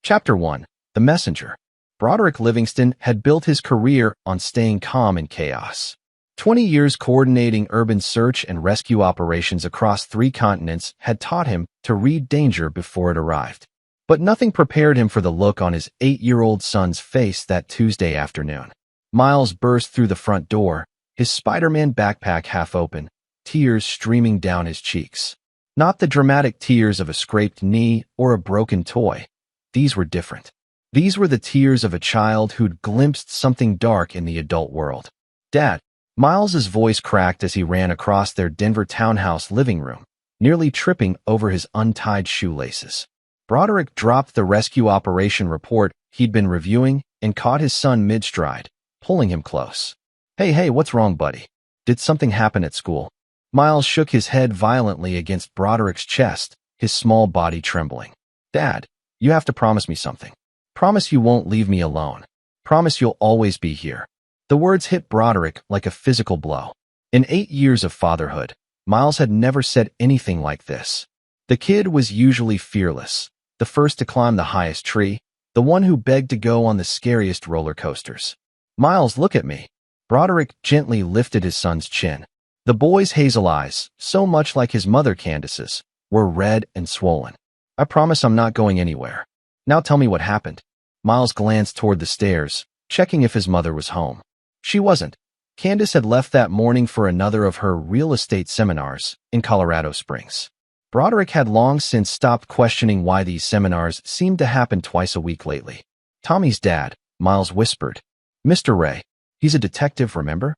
Chapter 1. The Messenger. Broderick Livingston had built his career on staying calm in chaos. 20 years coordinating urban search and rescue operations across 3 continents had taught him to read danger before it arrived. But nothing prepared him for the look on his 8-year-old son's face that Tuesday afternoon. Miles burst through the front door, his Spider-Man backpack half open, tears streaming down his cheeks. Not the dramatic tears of a scraped knee or a broken toy. These were different. These were the tears of a child who'd glimpsed something dark in the adult world. "Dad." Miles's voice cracked as he ran across their Denver townhouse living room, nearly tripping over his untied shoelaces. Broderick dropped the rescue operation report he'd been reviewing and caught his son mid-stride, pulling him close. Hey, what's wrong, buddy? Did something happen at school?" Miles shook his head violently against Broderick's chest, his small body trembling. "Dad, you have to promise me something. Promise you won't leave me alone. Promise you'll always be here." The words hit Broderick like a physical blow. In 8 years of fatherhood, Miles had never said anything like this. The kid was usually fearless, the first to climb the highest tree, the one who begged to go on the scariest roller coasters. "Miles, look at me." Broderick gently lifted his son's chin. The boy's hazel eyes, so much like his mother Candace's, were red and swollen. "I promise I'm not going anywhere. Now tell me what happened." Miles glanced toward the stairs, checking if his mother was home. She wasn't. Candace had left that morning for another of her real estate seminars in Colorado Springs. Broderick had long since stopped questioning why these seminars seemed to happen twice a week lately. "Tommy's dad," Miles whispered. "Mr. Ray. He's a detective, remember?"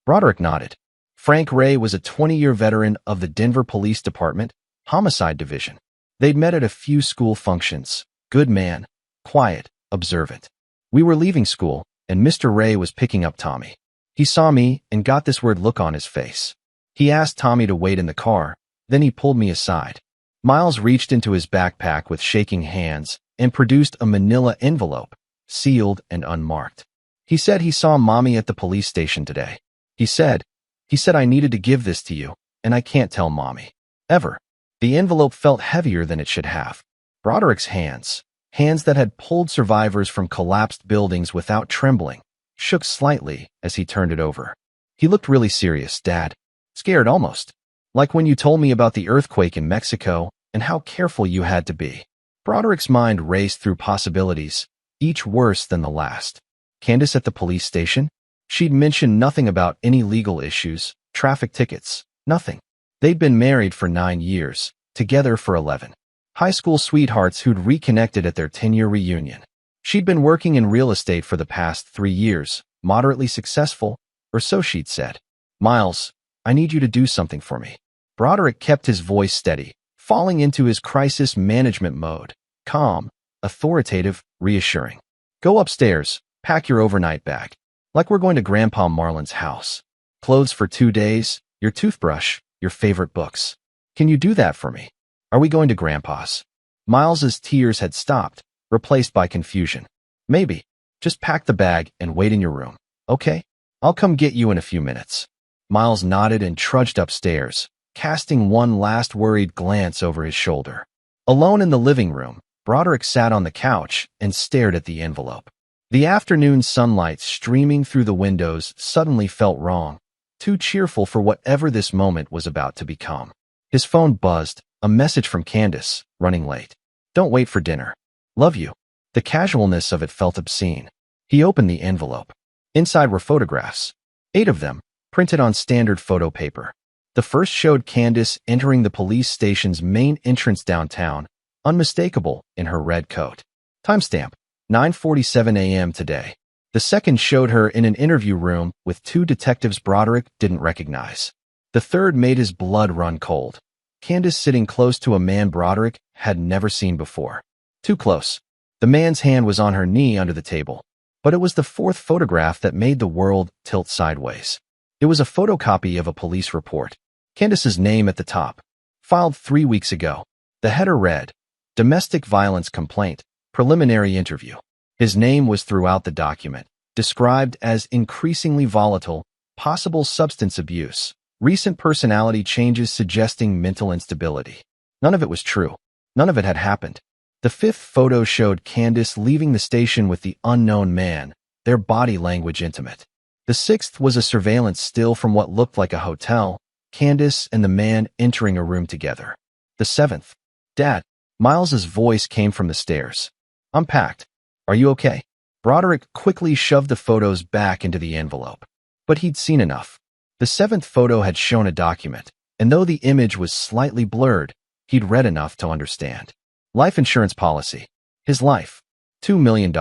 Broderick nodded. Frank Ray was a 20-year veteran of the Denver Police Department, Homicide Division. They'd met at a few school functions. Good man, quiet, observant. "We were leaving school, and Mr. Ray was picking up Tommy. He saw me and got this weird look on his face. He asked Tommy to wait in the car, then he pulled me aside." Miles reached into his backpack with shaking hands and produced a manila envelope, sealed and unmarked. "He said he saw Mommy at the police station today. He said I needed to give this to you, and I can't tell Mommy. Ever." The envelope felt heavier than it should have. Broderick's hands that had pulled survivors from collapsed buildings without trembling, shook slightly as he turned it over. "He looked really serious, Dad. Scared almost. Like when you told me about the earthquake in Mexico and how careful you had to be." Broderick's mind raced through possibilities, each worse than the last. Candace at the police station? She'd mentioned nothing about any legal issues, traffic tickets, nothing. They'd been married for 9 years, together for 11. High school sweethearts who'd reconnected at their 10-year reunion. She'd been working in real estate for the past 3 years, moderately successful, or so she'd said. "Miles, I need you to do something for me." Broderick kept his voice steady, falling into his crisis management mode, calm, authoritative, reassuring. "Go upstairs, pack your overnight bag. Like we're going to Grandpa Marlin's house. Clothes for 2 days, your toothbrush, your favorite books. Can you do that for me? Are we going to Grandpa's?" Miles's tears had stopped, replaced by confusion. "Maybe. Just pack the bag and wait in your room, okay? I'll come get you in a few minutes." Miles nodded and trudged upstairs, casting one last worried glance over his shoulder. Alone in the living room, Broderick sat on the couch and stared at the envelope. The afternoon sunlight streaming through the windows suddenly felt wrong, too cheerful for whatever this moment was about to become. His phone buzzed, a message from Candace, running late. "Don't wait for dinner. Love you." The casualness of it felt obscene. He opened the envelope. Inside were photographs. 8 of them, printed on standard photo paper. The first showed Candace entering the police station's main entrance downtown, unmistakable in her red coat. Timestamp, 9:47 a.m. today. The second showed her in an interview room with 2 detectives Broderick didn't recognize. The third made his blood run cold. Candace sitting close to a man Broderick had never seen before. Too close. The man's hand was on her knee under the table. But it was the 4th photograph that made the world tilt sideways. It was a photocopy of a police report. Candace's name at the top. Filed 3 weeks ago. The header read, "Domestic violence complaint, preliminary interview." His name was throughout the document, described as increasingly volatile, possible substance abuse, recent personality changes suggesting mental instability. None of it was true. None of it had happened. The fifth photo showed Candace leaving the station with the unknown man, their body language intimate. The sixth was a surveillance still from what looked like a hotel, Candace and the man entering a room together. The seventh. Dad. Miles's voice came from the stairs. I'm packed. Are you okay? Broderick quickly shoved the photos back into the envelope. But he'd seen enough. The seventh photo had shown a document, and though the image was slightly blurred, he'd read enough to understand. Life insurance policy. His life. $2 million.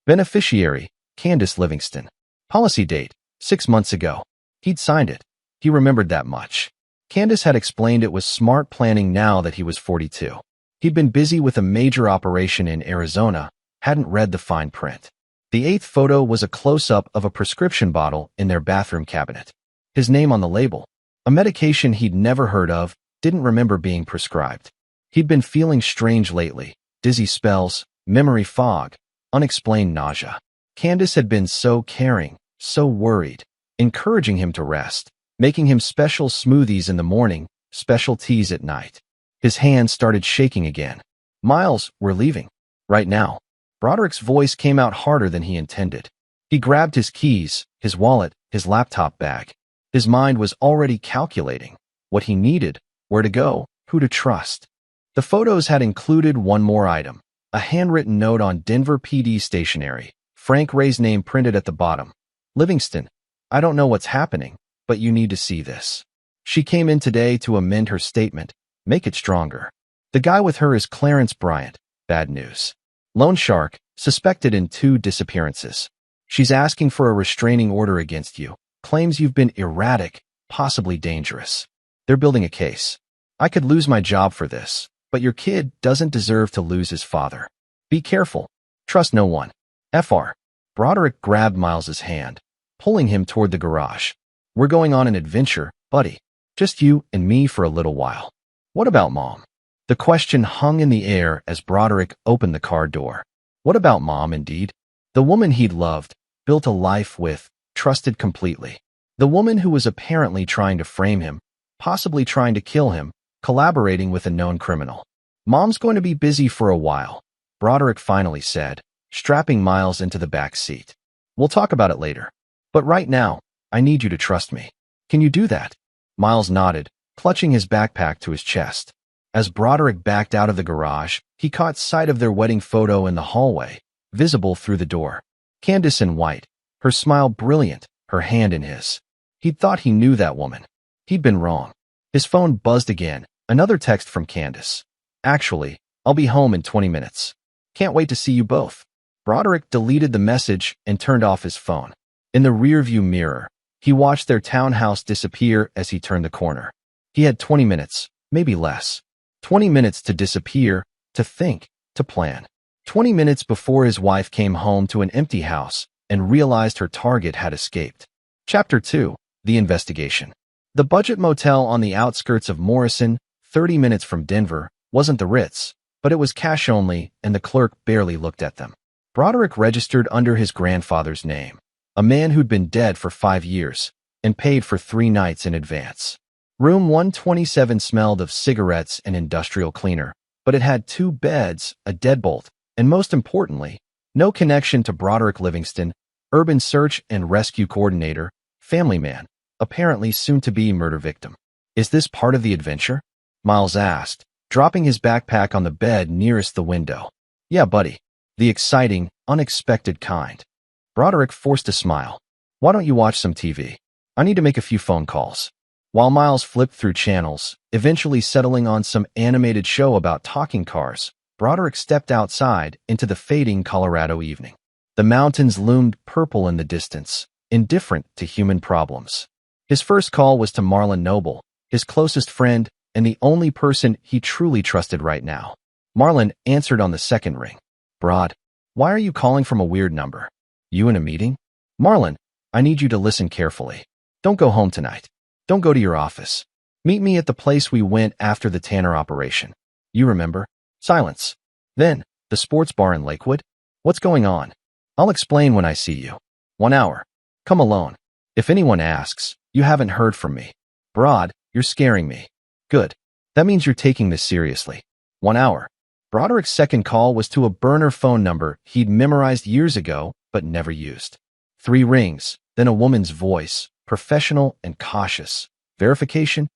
Beneficiary, Candace Livingston. Policy date, 6 months ago. He'd signed it. He remembered that much. Candace had explained it was smart planning now that he was 42. He'd been busy with a major operation in Arizona, hadn't read the fine print. The eighth photo was a close-up of a prescription bottle in their bathroom cabinet. His name on the label. A medication he'd never heard of, didn't remember being prescribed. He'd been feeling strange lately, dizzy spells, memory fog, unexplained nausea. Candace had been so caring, so worried, encouraging him to rest, making him special smoothies in the morning, special teas at night. His hands started shaking again. Miles, we're leaving. Right now. Broderick's voice came out harder than he intended. He grabbed his keys, his wallet, his laptop bag. His mind was already calculating what he needed, where to go, who to trust. The photos had included one more item, a handwritten note on Denver PD stationery, Frank Ray's name printed at the bottom. Livingston, I don't know what's happening, but you need to see this. She came in today to amend her statement, make it stronger. The guy with her is Clarence Bryant. Bad news. Loan shark, suspected in 2 disappearances. She's asking for a restraining order against you, claims you've been erratic, possibly dangerous. They're building a case. I could lose my job for this, but your kid doesn't deserve to lose his father. Be careful. Trust no one. Fr. Broderick grabbed Miles's hand, pulling him toward the garage. We're going on an adventure, buddy. Just you and me for a little while. What about Mom? The question hung in the air as Broderick opened the car door. What about Mom, indeed? The woman he'd loved, built a life with, trusted completely. The woman who was apparently trying to frame him, possibly trying to kill him, collaborating with a known criminal. Mom's going to be busy for a while, Broderick finally said, strapping Miles into the back seat. We'll talk about it later. But right now, I need you to trust me. Can you do that? Miles nodded, clutching his backpack to his chest. As Broderick backed out of the garage, he caught sight of their wedding photo in the hallway, visible through the door. Candace in white, her smile brilliant, her hand in his. He'd thought he knew that woman. He'd been wrong. His phone buzzed again, another text from Candace. Actually, I'll be home in 20 minutes. Can't wait to see you both. Broderick deleted the message and turned off his phone. In the rearview mirror, he watched their townhouse disappear as he turned the corner. He had 20 minutes, maybe less. 20 minutes to disappear, to think, to plan. 20 minutes before his wife came home to an empty house and realized her target had escaped. Chapter 2. The Investigation. The budget motel on the outskirts of Morrison, 30 minutes from Denver, wasn't the Ritz, but it was cash only, and the clerk barely looked at them. Broderick registered under his grandfather's name, a man who'd been dead for 5 years, and paid for 3 nights in advance. Room 127 smelled of cigarettes and industrial cleaner, but it had 2 beds, a deadbolt, and most importantly, no connection to Broderick Livingston, urban search and rescue coordinator, family man, apparently soon-to-be murder victim. Is this part of the adventure? Miles asked, dropping his backpack on the bed nearest the window. Yeah, buddy. The exciting, unexpected kind. Broderick forced a smile. Why don't you watch some TV? I need to make a few phone calls. While Miles flipped through channels, eventually settling on some animated show about talking cars, Broderick stepped outside into the fading Colorado evening. The mountains loomed purple in the distance, indifferent to human problems. His first call was to Marlon Noble, his closest friend and the only person he truly trusted right now. Marlon answered on the second ring. Brod, why are you calling from a weird number? You in a meeting? Marlon, I need you to listen carefully. Don't go home tonight. Don't go to your office. Meet me at the place we went after the Tanner operation. You remember? Silence. Then, the sports bar in Lakewood? What's going on? I'll explain when I see you. 1 hour. Come alone. If anyone asks, you haven't heard from me. Brod, you're scaring me. Good. That means you're taking this seriously. 1 hour. Broderick's second call was to a burner phone number he'd memorized years ago but never used. 3 rings, then a woman's voice, professional and cautious. Verification?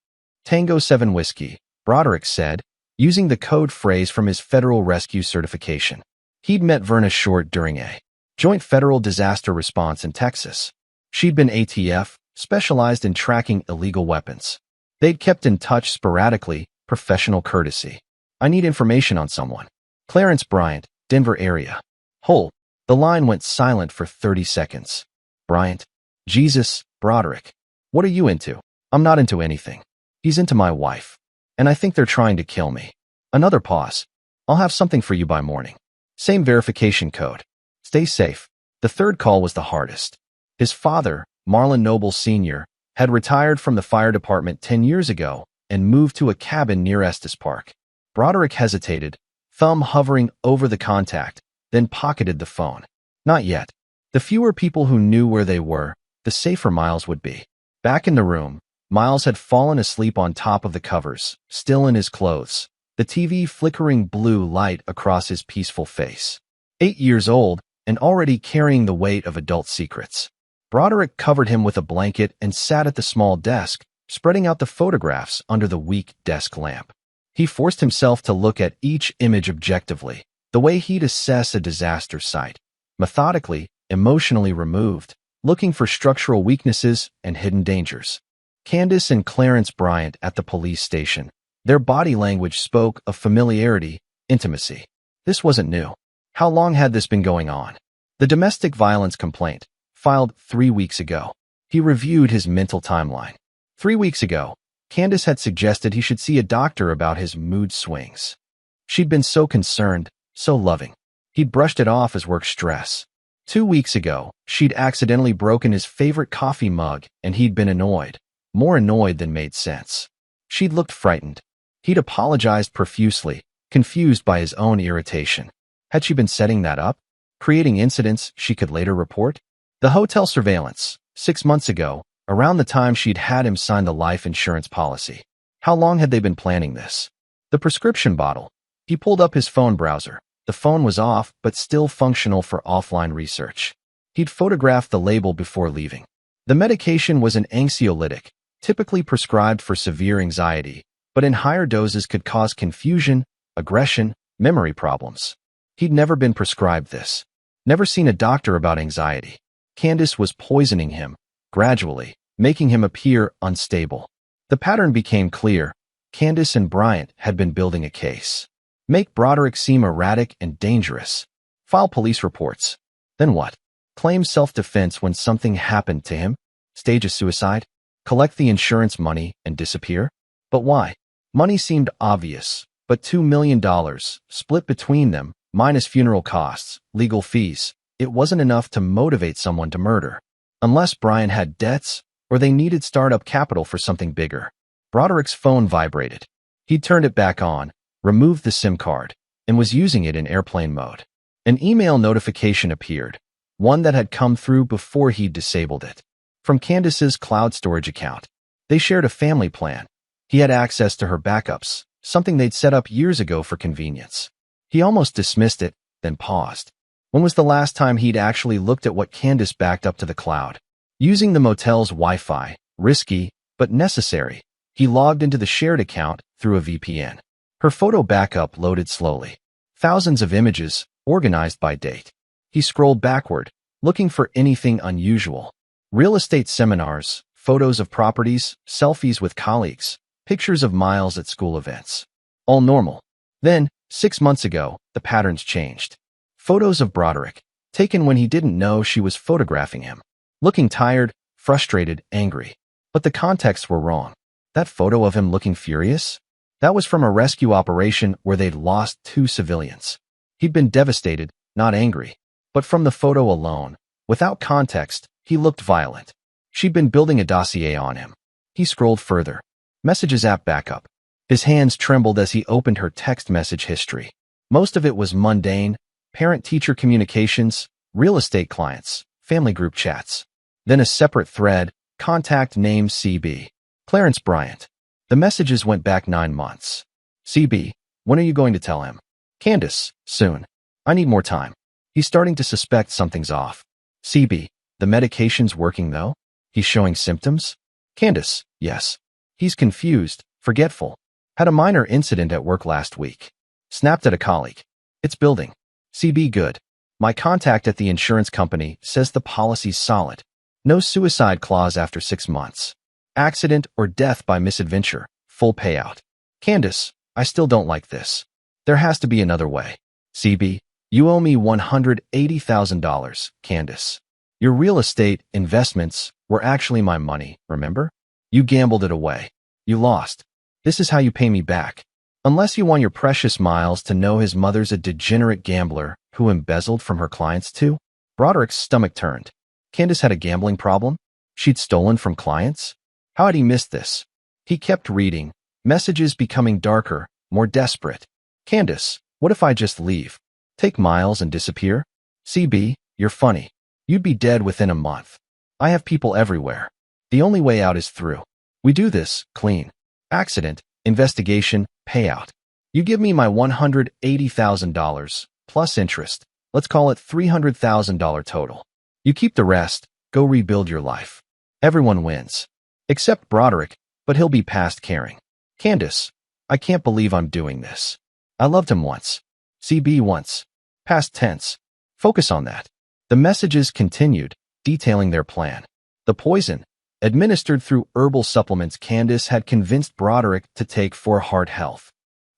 Tango 7 Whiskey, Broderick said, using the code phrase from his federal rescue certification. He'd met Verna Short during a joint federal disaster response in Texas. She'd been ATF, specialized in tracking illegal weapons. They'd kept in touch sporadically, professional courtesy. I need information on someone. Clarence Bryant, Denver area. Hold. The line went silent for 30 seconds. Bryant. Jesus, Broderick. What are you into? I'm not into anything. He's into my wife. And I think they're trying to kill me. Another pause. I'll have something for you by morning. Same verification code. Stay safe. The third call was the hardest. His father, Marlon Noble Sr., had retired from the fire department 10 years ago and moved to a cabin near Estes Park. Broderick hesitated, thumb hovering over the contact, then pocketed the phone. Not yet. The fewer people who knew where they were, the safer Miles would be. Back in the room, Miles had fallen asleep on top of the covers, still in his clothes, the TV flickering blue light across his peaceful face. 8 years old and already carrying the weight of adult secrets. Broderick covered him with a blanket and sat at the small desk, spreading out the photographs under the weak desk lamp. He forced himself to look at each image objectively, the way he'd assess a disaster site, methodically, emotionally removed, looking for structural weaknesses and hidden dangers. Candace and Clarence Bryant at the police station. Their body language spoke of familiarity, intimacy. This wasn't new. How long had this been going on? The domestic violence complaint, filed 3 weeks ago. He reviewed his mental timeline. 3 weeks ago, Candace had suggested he should see a doctor about his mood swings. She'd been so concerned, so loving. He'd brushed it off as work stress. 2 weeks ago, she'd accidentally broken his favorite coffee mug and he'd been annoyed. More annoyed than made sense. She'd looked frightened. He'd apologized profusely, confused by his own irritation. Had she been setting that up? Creating incidents she could later report? The hotel surveillance, 6 months ago, around the time she'd had him sign the life insurance policy. How long had they been planning this? The prescription bottle. He pulled up his phone browser. The phone was off, but still functional for offline research. He'd photographed the label before leaving. The medication was an anxiolytic, typically prescribed for severe anxiety, but in higher doses could cause confusion, aggression, memory problems. He'd never been prescribed this. Never seen a doctor about anxiety. Candace was poisoning him, gradually, making him appear unstable. The pattern became clear. Candace and Bryant had been building a case. Make Broderick seem erratic and dangerous. File police reports. Then what? Claim self-defense when something happened to him? Stage a suicide? Collect the insurance money and disappear? But why? Money seemed obvious, but $2 million, split between them, minus funeral costs, legal fees, it wasn't enough to motivate someone to murder. Unless Bryant had debts, or they needed startup capital for something bigger. Broderick's phone vibrated. He turned it back on, removed the SIM card, and was using it in airplane mode. An email notification appeared, one that had come through before he'd disabled it. From Candace's cloud storage account. They shared a family plan. He had access to her backups, something they'd set up years ago for convenience. He almost dismissed it, then paused. When was the last time he'd actually looked at what Candace backed up to the cloud? Using the motel's Wi-Fi, risky, but necessary, he logged into the shared account through a VPN. Her photo backup loaded slowly. Thousands of images, organized by date. He scrolled backward, looking for anything unusual. Real estate seminars, photos of properties, selfies with colleagues, pictures of Miles at school events. All normal. Then, 6 months ago, the patterns changed. Photos of Broderick, taken when he didn't know she was photographing him. Looking tired, frustrated, angry. But the contexts were wrong. That photo of him looking furious? That was from a rescue operation where they'd lost 2 civilians. He'd been devastated, not angry. But from the photo alone, without context, he looked violent. She'd been building a dossier on him. He scrolled further. Messages app backup. His hands trembled as he opened her text message history. Most of it was mundane, parent-teacher communications, real estate clients, family group chats. Then a separate thread, contact name CB. Clarence Bryant. The messages went back 9 months. CB, when are you going to tell him? Candace, soon. I need more time. He's starting to suspect something's off. CB, the medication's working though? He's showing symptoms? Candace, yes. He's confused, forgetful. Had a minor incident at work last week. Snapped at a colleague. It's building. CB, good. My contact at the insurance company says the policy's solid. No suicide clause after 6 months. Accident or death by misadventure, full payout. Candace, I still don't like this. There has to be another way. CB, you owe me $180,000, Candace. Your real estate investments were actually my money, remember? You gambled it away. You lost. This is how you pay me back. Unless you want your precious Miles to know his mother's a degenerate gambler who embezzled from her clients too? Broderick's stomach turned. Candace had a gambling problem? She'd stolen from clients? How had he missed this? He kept reading, messages becoming darker, more desperate. Candace, what if I just leave? Take Miles and disappear? CB, you're funny. You'd be dead within a month. I have people everywhere. The only way out is through. We do this, clean. Accident, investigation, payout. You give me my $180,000, plus interest. Let's call it $300,000 total. You keep the rest, go rebuild your life. Everyone wins. Except Broderick, but he'll be past caring. Candace, I can't believe I'm doing this. I loved him once. CB once. Past tense. Focus on that. The messages continued, detailing their plan. The poison, administered through herbal supplements Candace had convinced Broderick to take for heart health.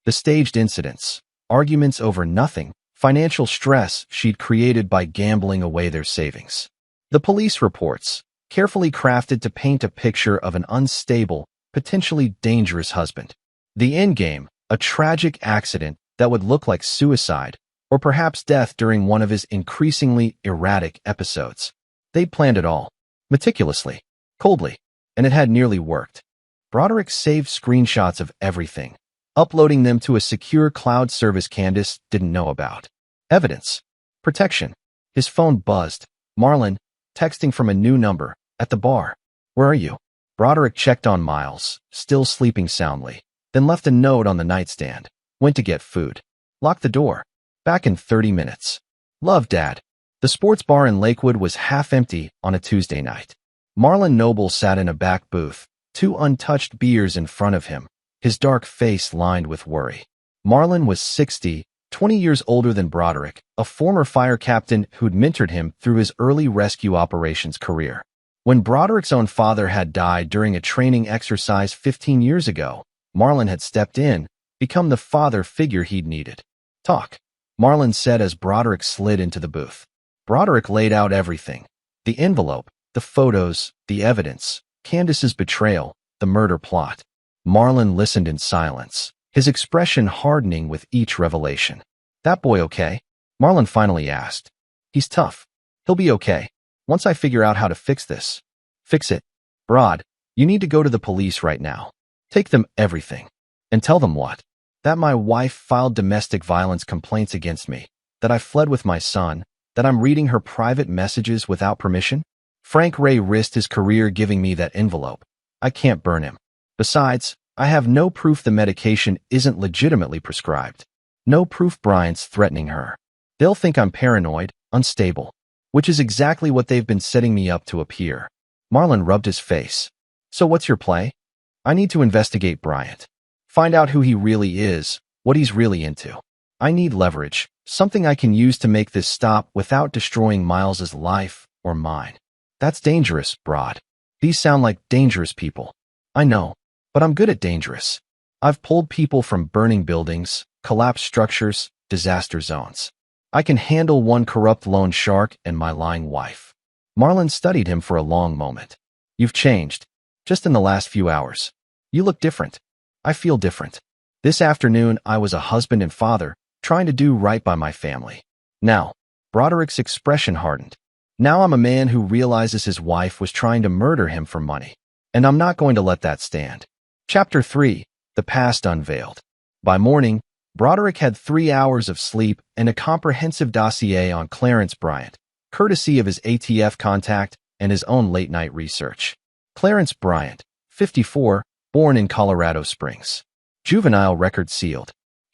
The staged incidents, arguments over nothing, financial stress she'd created by gambling away their savings. The police reports, carefully crafted to paint a picture of an unstable, potentially dangerous husband. The endgame, a tragic accident that would look like suicide, or perhaps death during one of his increasingly erratic episodes. They'd planned it all, meticulously, coldly, and it had nearly worked. Broderick saved screenshots of everything, uploading them to a secure cloud service Candace didn't know about. Evidence. Protection. His phone buzzed. Marlon, texting from a new number, at the bar. Where are you? Broderick checked on Miles, still sleeping soundly, then left a note on the nightstand. Went to get food. Locked the door. Back in 30 minutes. Love, Dad. The sports bar in Lakewood was half empty on a Tuesday night. Marlon Noble sat in a back booth, 2 untouched beers in front of him, his dark face lined with worry. Marlon was 60, 20 years older than Broderick, a former fire captain who'd mentored him through his early rescue operations career. When Broderick's own father had died during a training exercise 15 years ago, Marlon had stepped in, become the father figure he'd needed. Talk, Marlon said as Broderick slid into the booth. Broderick laid out everything. The envelope, the photos, the evidence, Candace's betrayal, the murder plot. Marlon listened in silence, his expression hardening with each revelation. That boy okay? Marlon finally asked. He's tough. He'll be okay. Once I figure out how to fix this. Fix it. Brod, you need to go to the police right now. Take them everything. And tell them what? That my wife filed domestic violence complaints against me, that I fled with my son, that I'm reading her private messages without permission? Frank Ray risked his career giving me that envelope. I can't burn him. Besides, I have no proof the medication isn't legitimately prescribed. No proof Bryant's threatening her. They'll think I'm paranoid, unstable, which is exactly what they've been setting me up to appear. Marlon rubbed his face. So what's your play? I need to investigate Bryant. Find out who he really is, what he's really into. I need leverage, something I can use to make this stop without destroying Miles's life or mine. That's dangerous, Brod. These sound like dangerous people. I know, but I'm good at dangerous. I've pulled people from burning buildings, collapsed structures, disaster zones. I can handle one corrupt loan shark and my lying wife. Marlon studied him for a long moment. You've changed. Just in the last few hours. You look different. I feel different. This afternoon, I was a husband and father, trying to do right by my family. Now, Broderick's expression hardened. Now I'm a man who realizes his wife was trying to murder him for money. And I'm not going to let that stand. Chapter 3. The Past Unveiled. By morning, Broderick had 3 hours of sleep and a comprehensive dossier on Clarence Bryant, courtesy of his ATF contact and his own late-night research. Clarence Bryant, 54, born in Colorado Springs. Juvenile record sealed.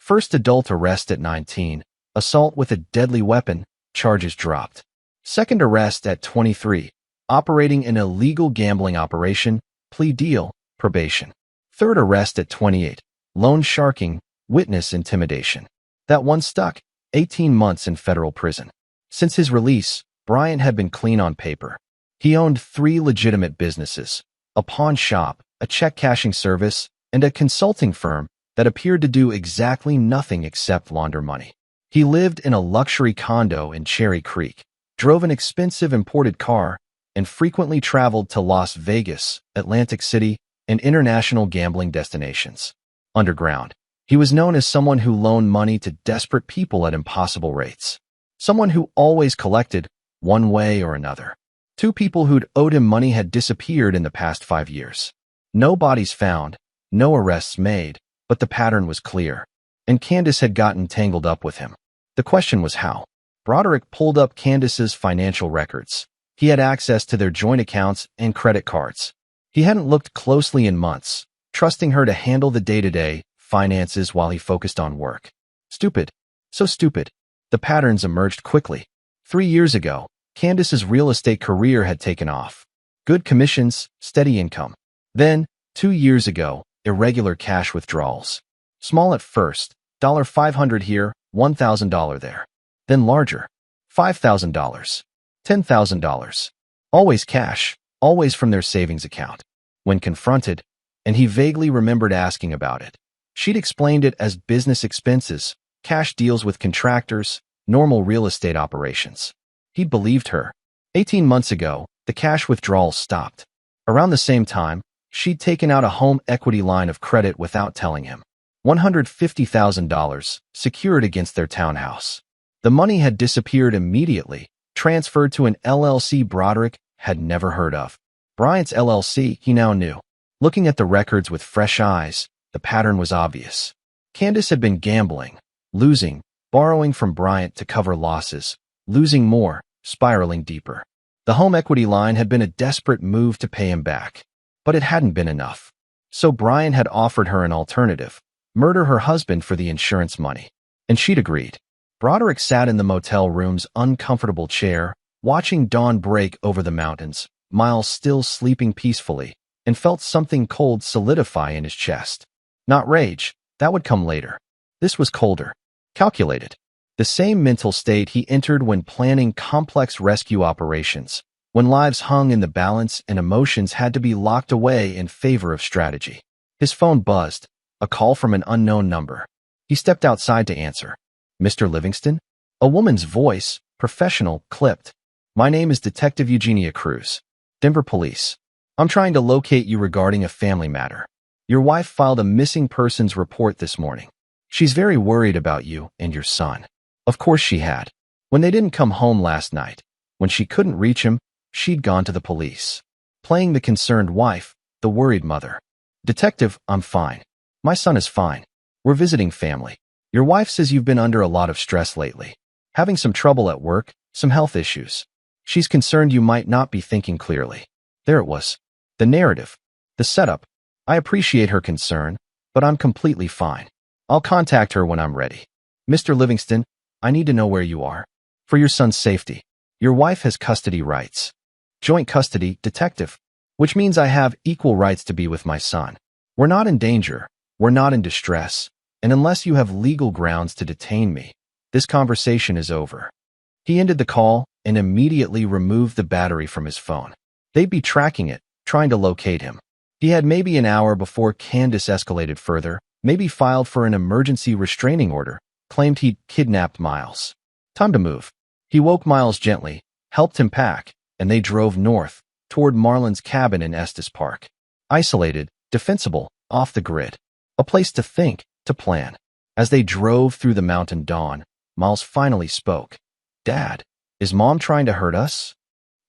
First adult arrest at 19, assault with a deadly weapon, charges dropped. Second arrest at 23, operating an illegal gambling operation, plea deal, probation. Third arrest at 28, loan sharking, witness intimidation. That one stuck, 18 months in federal prison. Since his release, Bryant had been clean on paper. He owned 3 legitimate businesses, a pawn shop, a check-cashing service, and a consulting firm that appeared to do exactly nothing except launder money. He lived in a luxury condo in Cherry Creek, drove an expensive imported car, and frequently traveled to Las Vegas, Atlantic City, and international gambling destinations. Underground, he was known as someone who loaned money to desperate people at impossible rates. Someone who always collected, one way or another. 2 people who'd owed him money had disappeared in the past 5 years. No bodies found, no arrests made, but the pattern was clear. And Candace had gotten tangled up with him. The question was how. Broderick pulled up Candace's financial records. He had access to their joint accounts and credit cards. He hadn't looked closely in months, trusting her to handle the day-to-day finances while he focused on work. Stupid. So stupid. The patterns emerged quickly. 3 years ago, Candace's real estate career had taken off. Good commissions, steady income. Then, 2 years ago, irregular cash withdrawals. Small at first, $500 here, $1,000 there. Then larger, $5,000, $10,000. Always cash, always from their savings account. When confronted, and he vaguely remembered asking about it, she'd explained it as business expenses, cash deals with contractors, normal real estate operations. He'd believed her. 18 months ago, the cash withdrawals stopped. Around the same time, she'd taken out a home equity line of credit without telling him. $150,000, secured against their townhouse. The money had disappeared immediately, transferred to an LLC Broderick had never heard of. Bryant's LLC, he now knew. Looking at the records with fresh eyes, the pattern was obvious. Candace had been gambling, losing, borrowing from Bryant to cover losses, losing more, spiraling deeper. The home equity line had been a desperate move to pay him back. But it hadn't been enough. So Bryant had offered her an alternative, murder her husband for the insurance money. And she'd agreed. Broderick sat in the motel room's uncomfortable chair, watching dawn break over the mountains, Miles still sleeping peacefully, and felt something cold solidify in his chest. Not rage, that would come later. This was colder, calculated. The same mental state he entered when planning complex rescue operations, when lives hung in the balance and emotions had to be locked away in favor of strategy. His phone buzzed, a call from an unknown number. He stepped outside to answer. Mr. Livingston? A woman's voice, professional, clipped. My name is Detective Eugenia Cruz. Denver Police. I'm trying to locate you regarding a family matter. Your wife filed a missing persons report this morning. She's very worried about you and your son. Of course she had. When they didn't come home last night, when she couldn't reach him, she'd gone to the police. Playing the concerned wife, the worried mother. Detective, I'm fine. My son is fine. We're visiting family. Your wife says you've been under a lot of stress lately. Having some trouble at work, some health issues. She's concerned you might not be thinking clearly. There it was. The narrative. The setup. I appreciate her concern, but I'm completely fine. I'll contact her when I'm ready. Mr. Livingston, I need to know where you are. For your son's safety. Your wife has custody rights. Joint custody, detective. Which means I have equal rights to be with my son. We're not in danger. We're not in distress. And unless you have legal grounds to detain me, this conversation is over. He ended the call and immediately removed the battery from his phone. They'd be tracking it, trying to locate him. He had maybe an hour before Candace escalated further, maybe filed for an emergency restraining order, claimed he'd kidnapped Miles. Time to move. He woke Miles gently, helped him pack, and they drove north, toward Marlon's cabin in Estes Park. Isolated, defensible, off the grid. A place to think, to plan. As they drove through the mountain dawn, Miles finally spoke. Dad, is Mom trying to hurt us?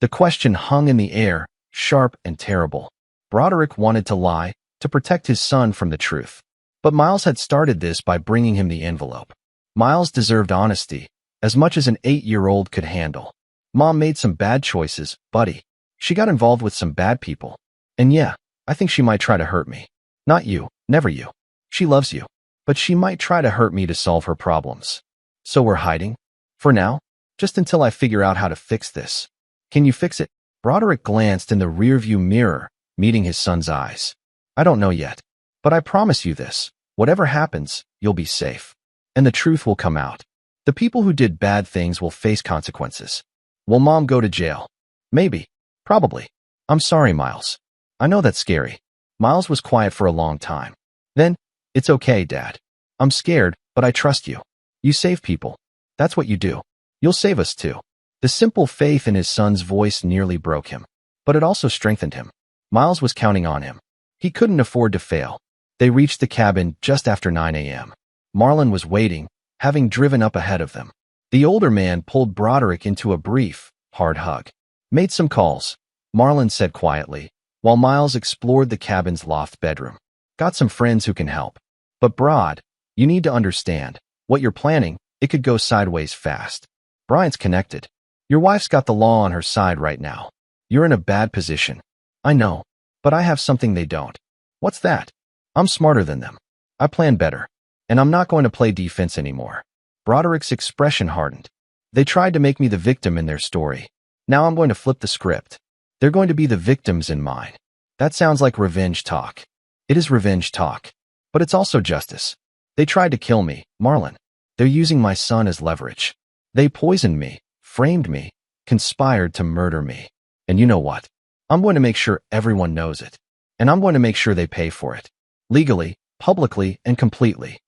The question hung in the air, sharp and terrible. Broderick wanted to lie, to protect his son from the truth. But Miles had started this by bringing him the envelope. Miles deserved honesty, as much as an 8-year-old could handle. Mom made some bad choices, buddy. She got involved with some bad people. And yeah, I think she might try to hurt me. Not you, never you. She loves you. but she might try to hurt me to solve her problems. So we're hiding? For now? Just until I figure out how to fix this. Can you fix it? Broderick glanced in the rearview mirror, meeting his son's eyes. I don't know yet, but I promise you this. Whatever happens, you'll be safe. And the truth will come out. The people who did bad things will face consequences. Will Mom go to jail? Maybe. Probably. I'm sorry, Miles. I know that's scary. Miles was quiet for a long time. Then, it's okay, Dad. I'm scared, but I trust you. You save people. That's what you do. You'll save us too. The simple faith in his son's voice nearly broke him, but it also strengthened him. Miles was counting on him. He couldn't afford to fail. They reached the cabin just after 9 a.m. Marlon was waiting, having driven up ahead of them. The older man pulled Broderick into a brief, hard hug. Made some calls, Marlon said quietly, while Miles explored the cabin's loft bedroom. Got some friends who can help. But Brod, you need to understand, what you're planning, it could go sideways fast. Bryant's connected. Your wife's got the law on her side right now. You're in a bad position. I know, but I have something they don't. What's that? I'm smarter than them. I plan better. And I'm not going to play defense anymore. Broderick's expression hardened. They tried to make me the victim in their story. Now I'm going to flip the script. They're going to be the victims in mine. That sounds like revenge talk. It is revenge talk. But it's also justice. They tried to kill me, Marlon. They're using my son as leverage. They poisoned me, framed me, conspired to murder me. And you know what? I'm going to make sure everyone knows it. And I'm going to make sure they pay for it. Legally, publicly, and completely.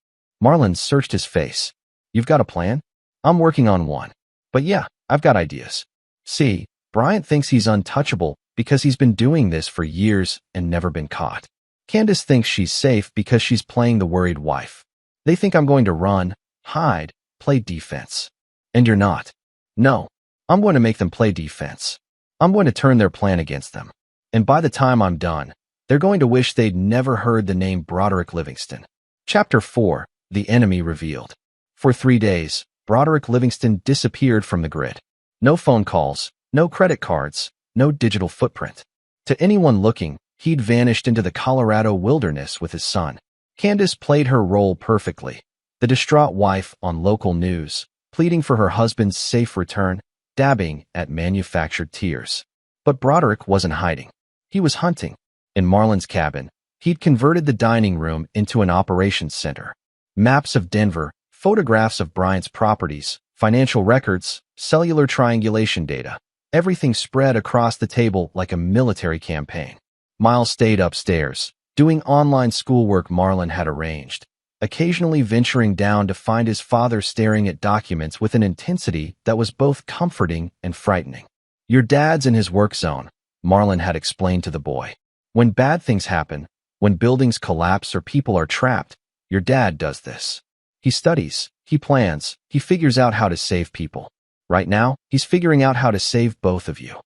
Marlon searched his face. You've got a plan? I'm working on one. But yeah, I've got ideas. See, Bryant thinks he's untouchable because he's been doing this for years and never been caught. Candace thinks she's safe because she's playing the worried wife. They think I'm going to run, hide, play defense. And you're not. No, I'm going to make them play defense. I'm going to turn their plan against them. And by the time I'm done, they're going to wish they'd never heard the name Broderick Livingston. Chapter 4. The Enemy Revealed. For 3 days, Broderick Livingston disappeared from the grid. No phone calls, no credit cards, no digital footprint. To anyone looking, he'd vanished into the Colorado wilderness with his son. Candace played her role perfectly. The distraught wife on local news, pleading for her husband's safe return, dabbing at manufactured tears. But Broderick wasn't hiding. He was hunting. In Marlon's cabin, he'd converted the dining room into an operations center. Maps of Denver, photographs of Bryant's properties, financial records, cellular triangulation data. Everything spread across the table like a military campaign. Miles stayed upstairs, doing online schoolwork Marlon had arranged, occasionally venturing down to find his father staring at documents with an intensity that was both comforting and frightening. Your dad's in his work zone, Marlon had explained to the boy. When bad things happen, when buildings collapse or people are trapped, your dad does this. He studies, he plans, he figures out how to save people. Right now, he's figuring out how to save both of you.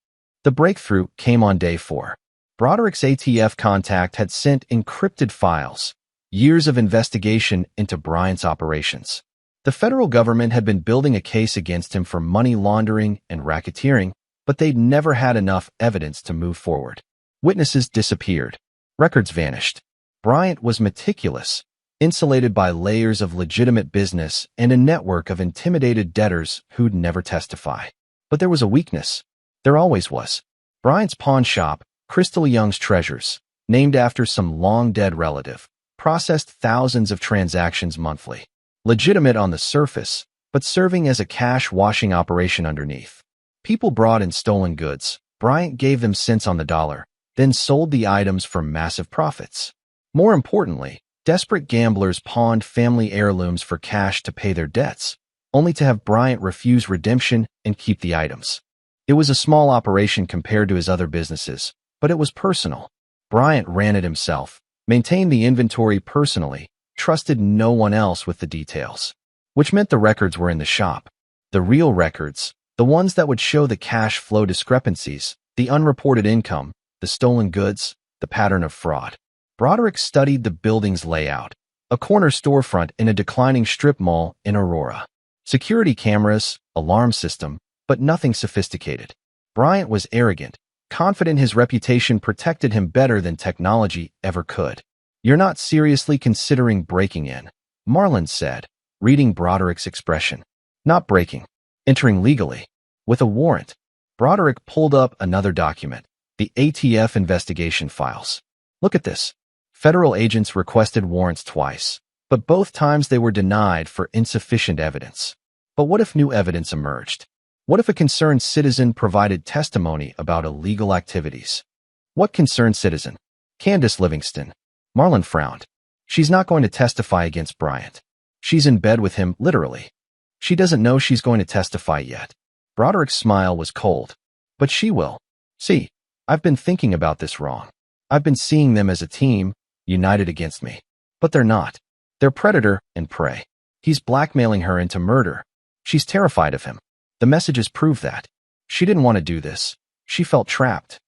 The breakthrough came on day 4. Broderick's ATF contact had sent encrypted files, years of investigation into Bryant's operations. The federal government had been building a case against him for money laundering and racketeering, but they'd never had enough evidence to move forward. Witnesses disappeared. Records vanished. Bryant was meticulous, insulated by layers of legitimate business and a network of intimidated debtors who'd never testify. But there was a weakness. There always was. Bryant's pawn shop, Crystal Young's Treasures, named after some long-dead relative, processed thousands of transactions monthly. Legitimate on the surface, but serving as a cash-washing operation underneath. People brought in stolen goods. Bryant gave them cents on the dollar, then sold the items for massive profits. More importantly, desperate gamblers pawned family heirlooms for cash to pay their debts, only to have Bryant refuse redemption and keep the items. It was a small operation compared to his other businesses, but it was personal. Bryant ran it himself, maintained the inventory personally, trusted no one else with the details. Which meant the records were in the shop. The real records, the ones that would show the cash flow discrepancies, the unreported income, the stolen goods, the pattern of fraud. Broderick studied the building's layout, a corner storefront in a declining strip mall in Aurora. Security cameras, alarm system, but nothing sophisticated. Bryant was arrogant, confident his reputation protected him better than technology ever could. You're not seriously considering breaking in. Marlon said, reading Broderick's expression. Not breaking. Entering legally. With a warrant. Broderick pulled up another document. The ATF investigation files. Look at this. Federal agents requested warrants twice, but both times they were denied for insufficient evidence. But what if new evidence emerged? What if a concerned citizen provided testimony about illegal activities? What concerned citizen? Candace Livingston. Marlon frowned. She's not going to testify against Bryant. She's in bed with him, literally. She doesn't know she's going to testify yet. Broderick's smile was cold. But she will. See, I've been thinking about this wrong. I've been seeing them as a team, united against me. But they're not. They're predator and prey. He's blackmailing her into murder. She's terrified of him. The messages prove that. She didn't want to do this. She felt trapped.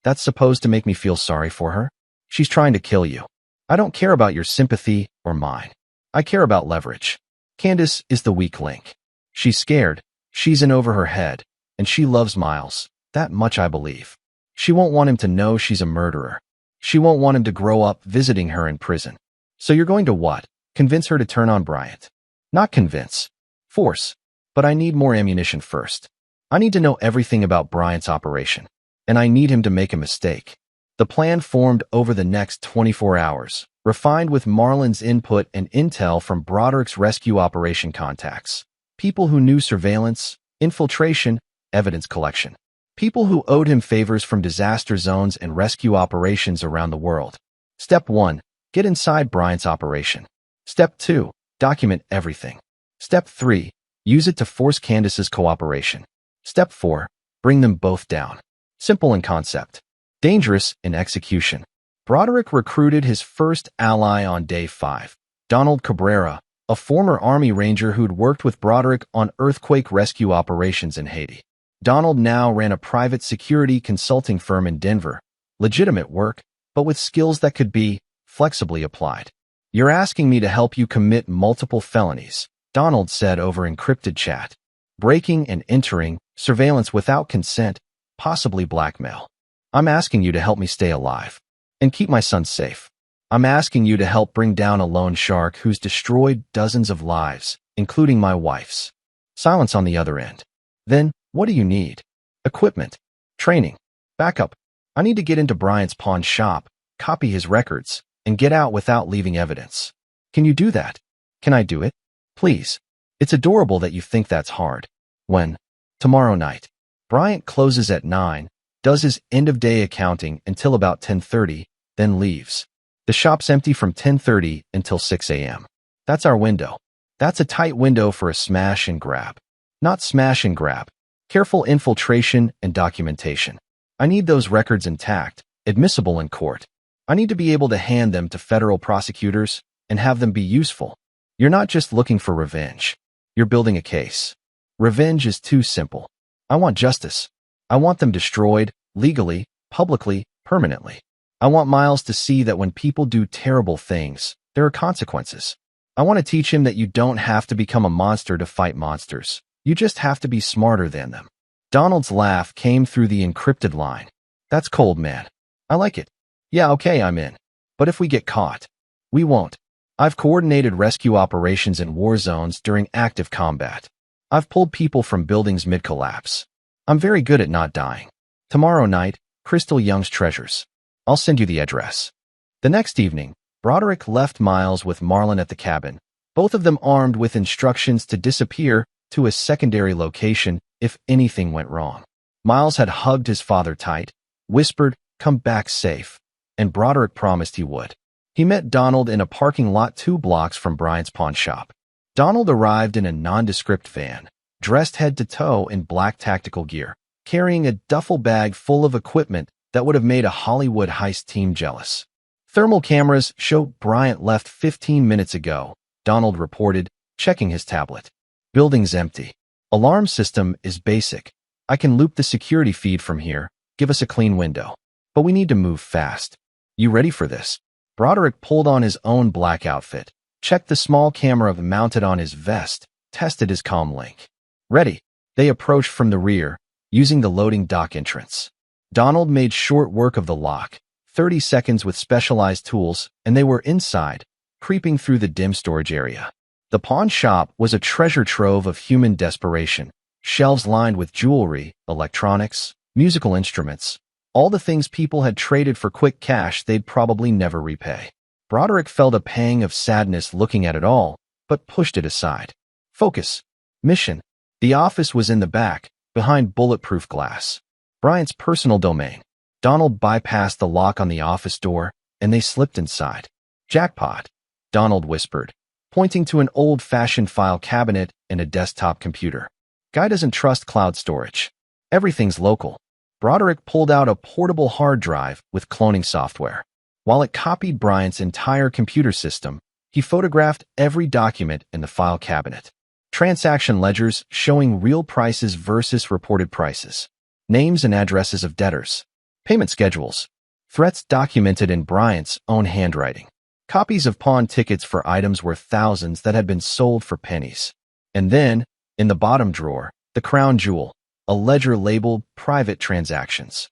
That's supposed to make me feel sorry for her? She's trying to kill you. I don't care about your sympathy or mine. I care about leverage. Candace is the weak link. She's scared. She's in over her head. And she loves Miles. That much I believe. She won't want him to know she's a murderer. She won't want him to grow up visiting her in prison. So you're going to what? Convince her to turn on Bryant. Not convince. Force. But I need more ammunition first. I need to know everything about Bryant's operation. And I need him to make a mistake. The plan formed over the next 24 hours, refined with Marlon's input and intel from Broderick's rescue operation contacts. People who knew surveillance, infiltration, evidence collection. People who owed him favors from disaster zones and rescue operations around the world. Step 1. Get inside Bryant's operation. Step 2. Document everything. Step 3. Use it to force Candace's cooperation. Step 4. Bring them both down. Simple in concept. Dangerous in execution. Broderick recruited his first ally on day 5. Donald Cabrera, a former Army Ranger who'd worked with Broderick on earthquake rescue operations in Haiti. Donald now ran a private security consulting firm in Denver. Legitimate work, but with skills that could be flexibly applied. You're asking me to help you commit multiple felonies, Donald said over encrypted chat. Breaking and entering, surveillance without consent, possibly blackmail. I'm asking you to help me stay alive and keep my son safe. I'm asking you to help bring down a loan shark who's destroyed dozens of lives, including my wife's. Silence on the other end. Then, what do you need? Equipment. Training. Backup. I need to get into Bryant's pawn shop, copy his records, and get out without leaving evidence. Can you do that? Can I do it? Please. It's adorable that you think that's hard. When? Tomorrow night. Bryant closes at 9, does his end-of-day accounting until about 10:30, then leaves. The shop's empty from 10:30 until 6 a.m. That's our window. That's a tight window for a smash and grab. Not smash and grab. Careful infiltration and documentation. I need those records intact, admissible in court. I need to be able to hand them to federal prosecutors and have them be useful. You're not just looking for revenge. You're building a case. Revenge is too simple. I want justice. I want them destroyed, legally, publicly, permanently. I want Miles to see that when people do terrible things, there are consequences. I want to teach him that you don't have to become a monster to fight monsters. You just have to be smarter than them. Donald's laugh came through the encrypted line. That's cold, man. I like it. Yeah, okay, I'm in. But if we get caught, we won't. I've coordinated rescue operations in war zones during active combat. I've pulled people from buildings mid-collapse. I'm very good at not dying. Tomorrow night, Crystal Young's Treasures. I'll send you the address. The next evening, Broderick left Miles with Marlon at the cabin, both of them armed with instructions to disappear to a secondary location if anything went wrong. Miles had hugged his father tight, whispered, "Come back safe," and Broderick promised he would. He met Donald in a parking lot 2 blocks from Bryant's pawn shop. Donald arrived in a nondescript van, dressed head to toe in black tactical gear, carrying a duffel bag full of equipment that would have made a Hollywood heist team jealous. Thermal cameras show Bryant left 15 minutes ago, Donald reported, checking his tablet. Building's empty. Alarm system is basic. I can loop the security feed from here, give us a clean window. But we need to move fast. You ready for this? Broderick pulled on his own black outfit, checked the small camera mounted on his vest, tested his comm link. Ready. They approached from the rear, using the loading dock entrance. Donald made short work of the lock, 30 seconds with specialized tools, and they were inside, creeping through the dim storage area. The pawn shop was a treasure trove of human desperation, shelves lined with jewelry, electronics, musical instruments, all the things people had traded for quick cash they'd probably never repay. Broderick felt a pang of sadness looking at it all, but pushed it aside. Focus. Mission. The office was in the back, behind bulletproof glass. Bryant's personal domain. Donald bypassed the lock on the office door, and they slipped inside. Jackpot, Donald whispered, pointing to an old-fashioned file cabinet and a desktop computer. Guy doesn't trust cloud storage. Everything's local. Broderick pulled out a portable hard drive with cloning software. While it copied Bryant's entire computer system, he photographed every document in the file cabinet. Transaction ledgers showing real prices versus reported prices. Names and addresses of debtors. Payment schedules. Threats documented in Bryant's own handwriting. Copies of pawn tickets for items worth thousands that had been sold for pennies. And then, in the bottom drawer, the crown jewel, a ledger labeled Private Transactions.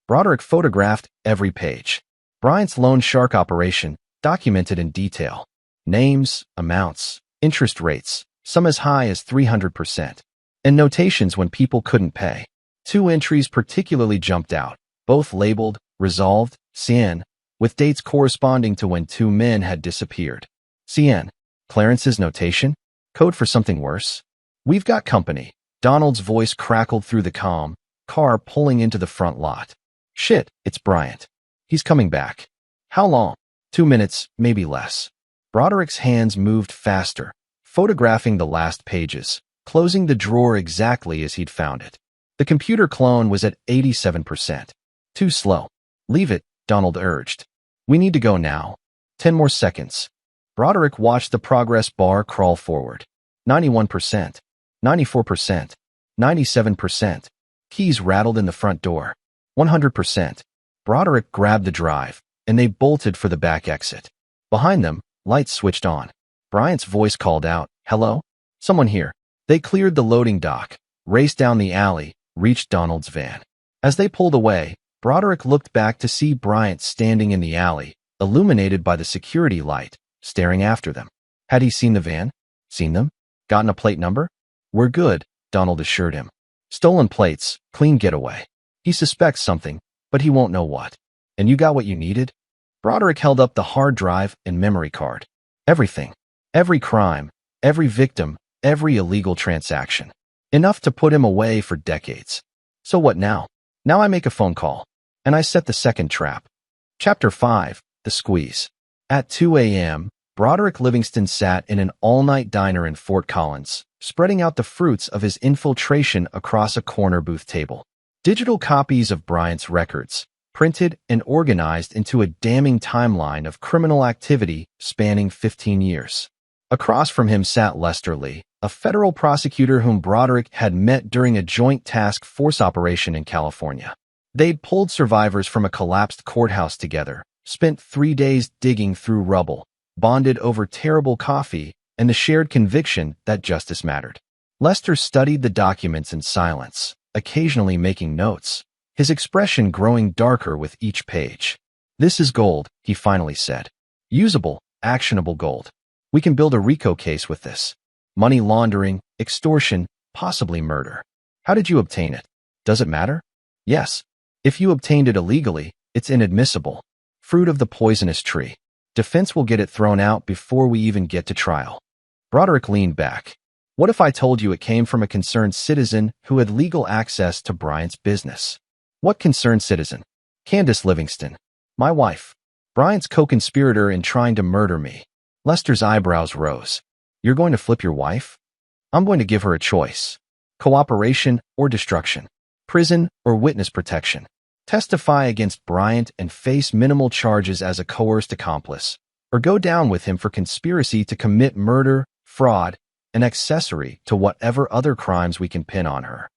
Broderick photographed every page. Bryant's loan shark operation, documented in detail. Names, amounts, interest rates, some as high as 300%. And notations when people couldn't pay. 2 entries particularly jumped out, both labeled, resolved, CN, with dates corresponding to when 2 men had disappeared. CN, Clarence's notation? Code for something worse? We've got company. Donald's voice crackled through the comm, car pulling into the front lot. Shit, it's Bryant. He's coming back. How long? 2 minutes, maybe less. Broderick's hands moved faster, photographing the last pages, closing the drawer exactly as he'd found it. The computer clone was at 87%. Too slow. Leave it, Donald urged. We need to go now. 10 more seconds. Broderick watched the progress bar crawl forward. 91%. 94%. 97%. Keys rattled in the front door. 100%. Broderick grabbed the drive, and they bolted for the back exit. Behind them, lights switched on. Bryant's voice called out, "Hello? Someone here." They cleared the loading dock, raced down the alley, reached Donald's van. As they pulled away, Broderick looked back to see Bryant standing in the alley, illuminated by the security light, staring after them. Had he seen the van? Seen them? Gotten a plate number? We're good, Donald assured him. Stolen plates, clean getaway. He suspects something, but he won't know what. And you got what you needed? Broderick held up the hard drive and memory card. Everything. Every crime, every victim, every illegal transaction. Enough to put him away for decades. So what now? Now I make a phone call. And I set the second trap. Chapter 5, The Squeeze. At 2 a.m., Broderick Livingston sat in an all-night diner in Fort Collins, spreading out the fruits of his infiltration across a corner booth table. Digital copies of Bryant's records, printed and organized into a damning timeline of criminal activity spanning 15 years. Across from him sat Lester Lee, a federal prosecutor whom Broderick had met during a joint task force operation in California. They'd pulled survivors from a collapsed courthouse together, spent 3 days digging through rubble, bonded over terrible coffee, and the shared conviction that justice mattered. Lester studied the documents in silence, occasionally making notes, his expression growing darker with each page. This is gold, he finally said. Usable, actionable gold. We can build a RICO case with this. Money laundering, extortion, possibly murder. How did you obtain it? Does it matter? Yes. If you obtained it illegally, it's inadmissible. Fruit of the poisonous tree. Defense will get it thrown out before we even get to trial. Broderick leaned back. What if I told you it came from a concerned citizen who had legal access to Bryant's business? What concerned citizen? Candace Livingston. My wife. Bryant's co-conspirator in trying to murder me. Lester's eyebrows rose. You're going to flip your wife? I'm going to give her a choice. Cooperation or destruction. Prison or witness protection. Testify against Bryant and face minimal charges as a coerced accomplice, or go down with him for conspiracy to commit murder, fraud, and accessory to whatever other crimes we can pin on her.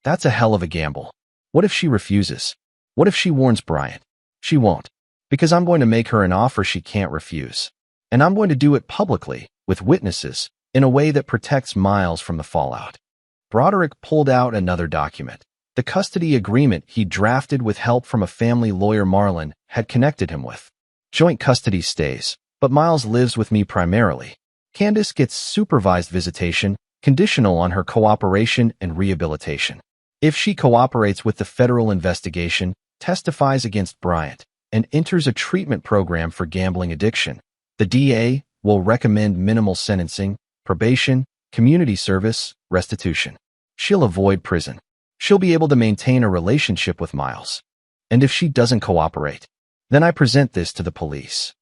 That's a hell of a gamble. What if she refuses? What if she warns Bryant? She won't, because I'm going to make her an offer she can't refuse. And I'm going to do it publicly, with witnesses, in a way that protects Miles from the fallout. Broderick pulled out another document. The custody agreement he drafted with help from a family lawyer Marlin had connected him with. Joint custody stays, But Miles lives with me primarily. Candace gets supervised visitation, conditional on her cooperation and rehabilitation. If she cooperates with the federal investigation, testifies against Bryant, and enters a treatment program for gambling addiction, the DA will recommend minimal sentencing, probation, community service, restitution. She'll avoid prison. She'll be able to maintain a relationship with Miles. And if she doesn't cooperate, then I present this to the police.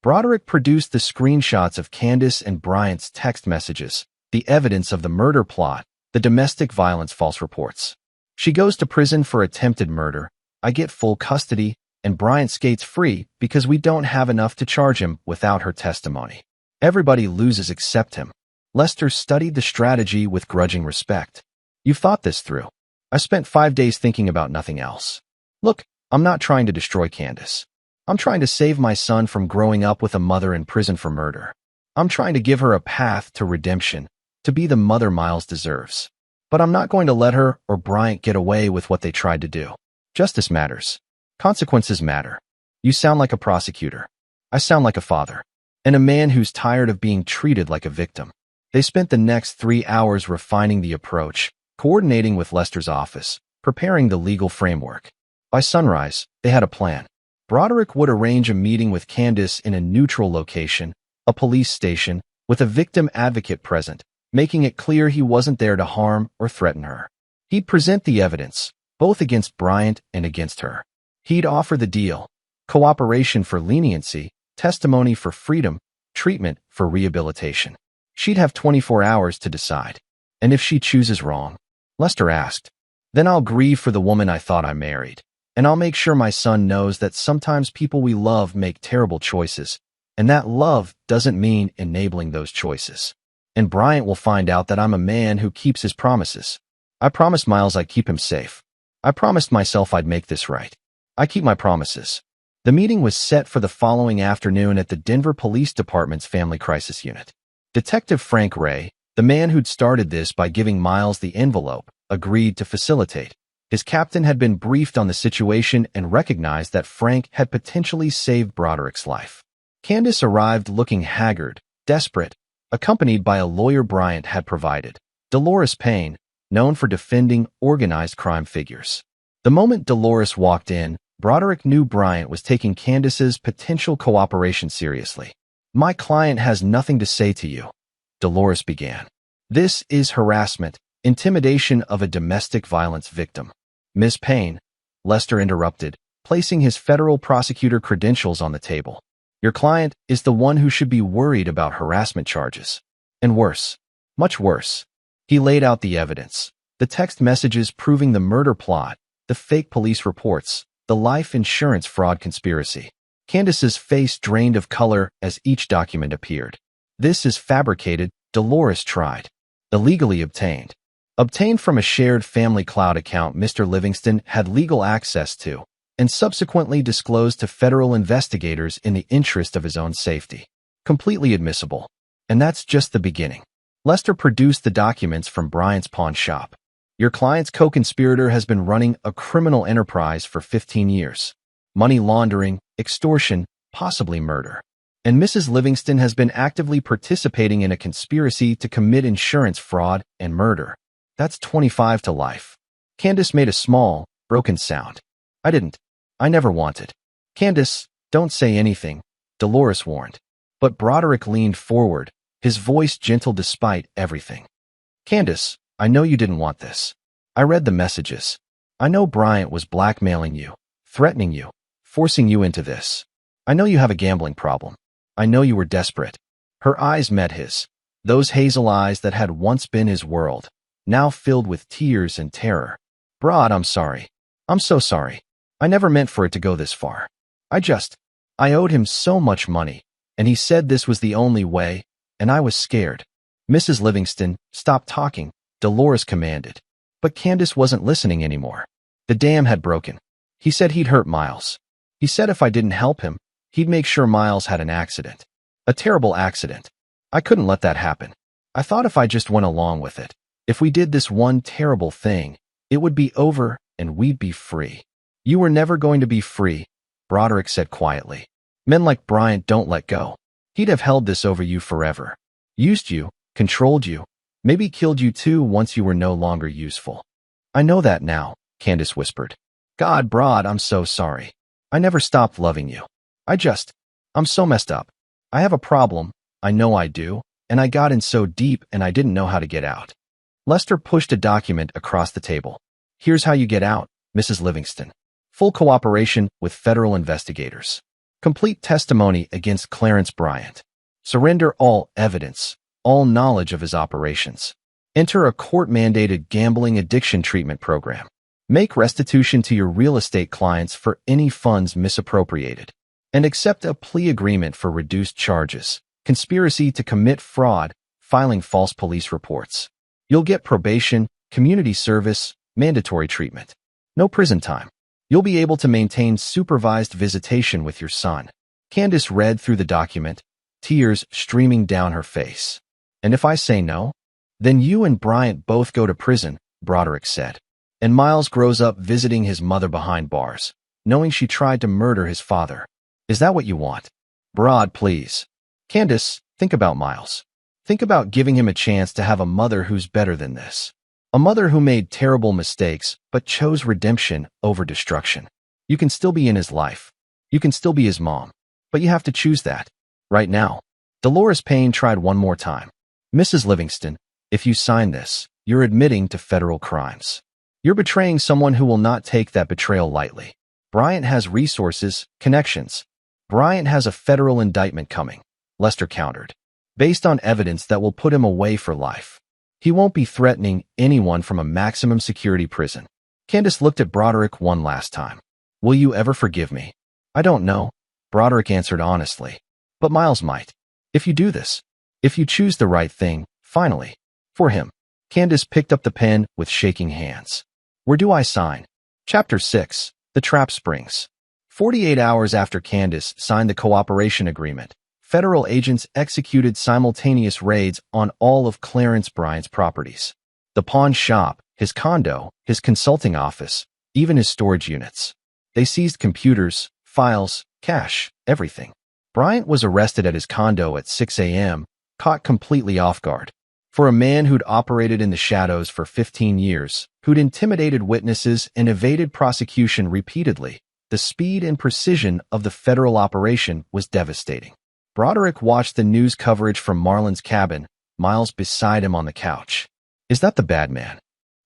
Broderick produced the screenshots of Candace and Bryant's text messages, the evidence of the murder plot, the domestic violence false reports. She goes to prison for attempted murder. I get full custody, and Bryant skates free because we don't have enough to charge him without her testimony. Everybody loses except him. Lester studied the strategy with grudging respect. You've thought this through. I spent 5 days thinking about nothing else. Look, I'm not trying to destroy Candace. I'm trying to save my son from growing up with a mother in prison for murder. I'm trying to give her a path to redemption, to be the mother Miles deserves. But I'm not going to let her or Bryant get away with what they tried to do. Justice matters. Consequences matter. You sound like a prosecutor. I sound like a father. And a man who's tired of being treated like a victim. They spent the next 3 hours refining the approach, coordinating with Lester's office, preparing the legal framework. By sunrise, they had a plan. Broderick would arrange a meeting with Candace in a neutral location, a police station, with a victim advocate present, making it clear he wasn't there to harm or threaten her. He'd present the evidence, both against Bryant and against her. He'd offer the deal: cooperation for leniency, testimony for freedom, treatment for rehabilitation. She'd have 24 hours to decide. And if she chooses wrong, Lester asked, then I'll grieve for the woman I thought I married. And I'll make sure my son knows that sometimes people we love make terrible choices, and that love doesn't mean enabling those choices. And Bryant will find out that I'm a man who keeps his promises. I promised Miles I'd keep him safe. I promised myself I'd make this right. I keep my promises. The meeting was set for the following afternoon at the Denver Police Department's Family Crisis Unit. Detective Frank Ray, the man who'd started this by giving Miles the envelope, agreed to facilitate. His captain had been briefed on the situation and recognized that Frank had potentially saved Broderick's life. Candace arrived looking haggard, desperate, accompanied by a lawyer Bryant had provided, Dolores Payne, known for defending organized crime figures. The moment Dolores walked in, Broderick knew Bryant was taking Candace's potential cooperation seriously. My client has nothing to say to you, Dolores began. This is harassment, intimidation of a domestic violence victim. Miss Payne, Lester interrupted, placing his federal prosecutor credentials on the table. Your client is the one who should be worried about harassment charges. And worse, much worse. He laid out the evidence, the text messages proving the murder plot, the fake police reports, the life insurance fraud conspiracy. Candace's face drained of color as each document appeared. This is fabricated, Dolores tried. Illegally obtained. Obtained from a shared family cloud account Mr. Livingston had legal access to, and subsequently disclosed to federal investigators in the interest of his own safety. Completely admissible. And that's just the beginning. Lester produced the documents from Bryant's pawn shop. Your client's co-conspirator has been running a criminal enterprise for 15 years. Money laundering, extortion, possibly murder. And Mrs. Livingston has been actively participating in a conspiracy to commit insurance fraud and murder. That's 25 to life. Candace made a small, broken sound. I didn't. I never wanted. Candace, don't say anything, Dolores warned. But Broderick leaned forward, his voice gentle despite everything. Candace, I know you didn't want this. I read the messages. I know Bryant was blackmailing you, threatening you, forcing you into this. I know you have a gambling problem. I know you were desperate. Her eyes met his. Those hazel eyes that had once been his world, now filled with tears and terror. Brod, I'm sorry. I'm so sorry. I never meant for it to go this far. I owed him so much money, and he said this was the only way, and I was scared. Mrs. Livingston, stop talking, Dolores commanded. But Candace wasn't listening anymore. The dam had broken. He said he'd hurt Miles. He said if I didn't help him, he'd make sure Miles had an accident. A terrible accident. I couldn't let that happen. I thought if I just went along with it, if we did this one terrible thing, it would be over and we'd be free. You were never going to be free, Broderick said quietly. Men like Bryant don't let go. He'd have held this over you forever. Used you, controlled you, maybe killed you too once you were no longer useful. I know that now, Candace whispered. God, Broad, I'm so sorry. I never stopped loving you. I'm so messed up. I have a problem, I know I do, and I got in so deep and I didn't know how to get out. Lester pushed a document across the table. Here's how you get out, Mrs. Livingston. Full cooperation with federal investigators. Complete testimony against Clarence Bryant. Surrender all evidence, all knowledge of his operations. Enter a court-mandated gambling addiction treatment program. Make restitution to your real estate clients for any funds misappropriated. And accept a plea agreement for reduced charges, conspiracy to commit fraud, filing false police reports. You'll get probation, community service, mandatory treatment. No prison time. You'll be able to maintain supervised visitation with your son. Candace read through the document, tears streaming down her face. And if I say no? Then you and Bryant both go to prison, Broderick said. And Miles grows up visiting his mother behind bars, knowing she tried to murder his father. Is that what you want? Broad, please. Candace, think about Miles. Think about giving him a chance to have a mother who's better than this. A mother who made terrible mistakes but chose redemption over destruction. You can still be in his life. You can still be his mom. But you have to choose that. Right now. Dolores Payne tried one more time. Mrs. Livingston, if you sign this, you're admitting to federal crimes. You're betraying someone who will not take that betrayal lightly. Bryant has resources, connections. Bryant has a federal indictment coming, Lester countered, based on evidence that will put him away for life. He won't be threatening anyone from a maximum security prison. Candace looked at Broderick one last time. Will you ever forgive me? I don't know, Broderick answered honestly. But Miles might. If you do this. If you choose the right thing, finally. For him. Candace picked up the pen with shaking hands. Where do I sign? Chapter 6. The Trap Springs. 48 hours after Candace signed the cooperation agreement, federal agents executed simultaneous raids on all of Clarence Bryant's properties. The pawn shop, his condo, his consulting office, even his storage units. They seized computers, files, cash, everything. Bryant was arrested at his condo at 6 a.m., caught completely off guard. For a man who'd operated in the shadows for 15 years, who'd intimidated witnesses and evaded prosecution repeatedly, the speed and precision of the federal operation was devastating. Broderick watched the news coverage from Marlon's cabin, Miles beside him on the couch. Is that the bad man?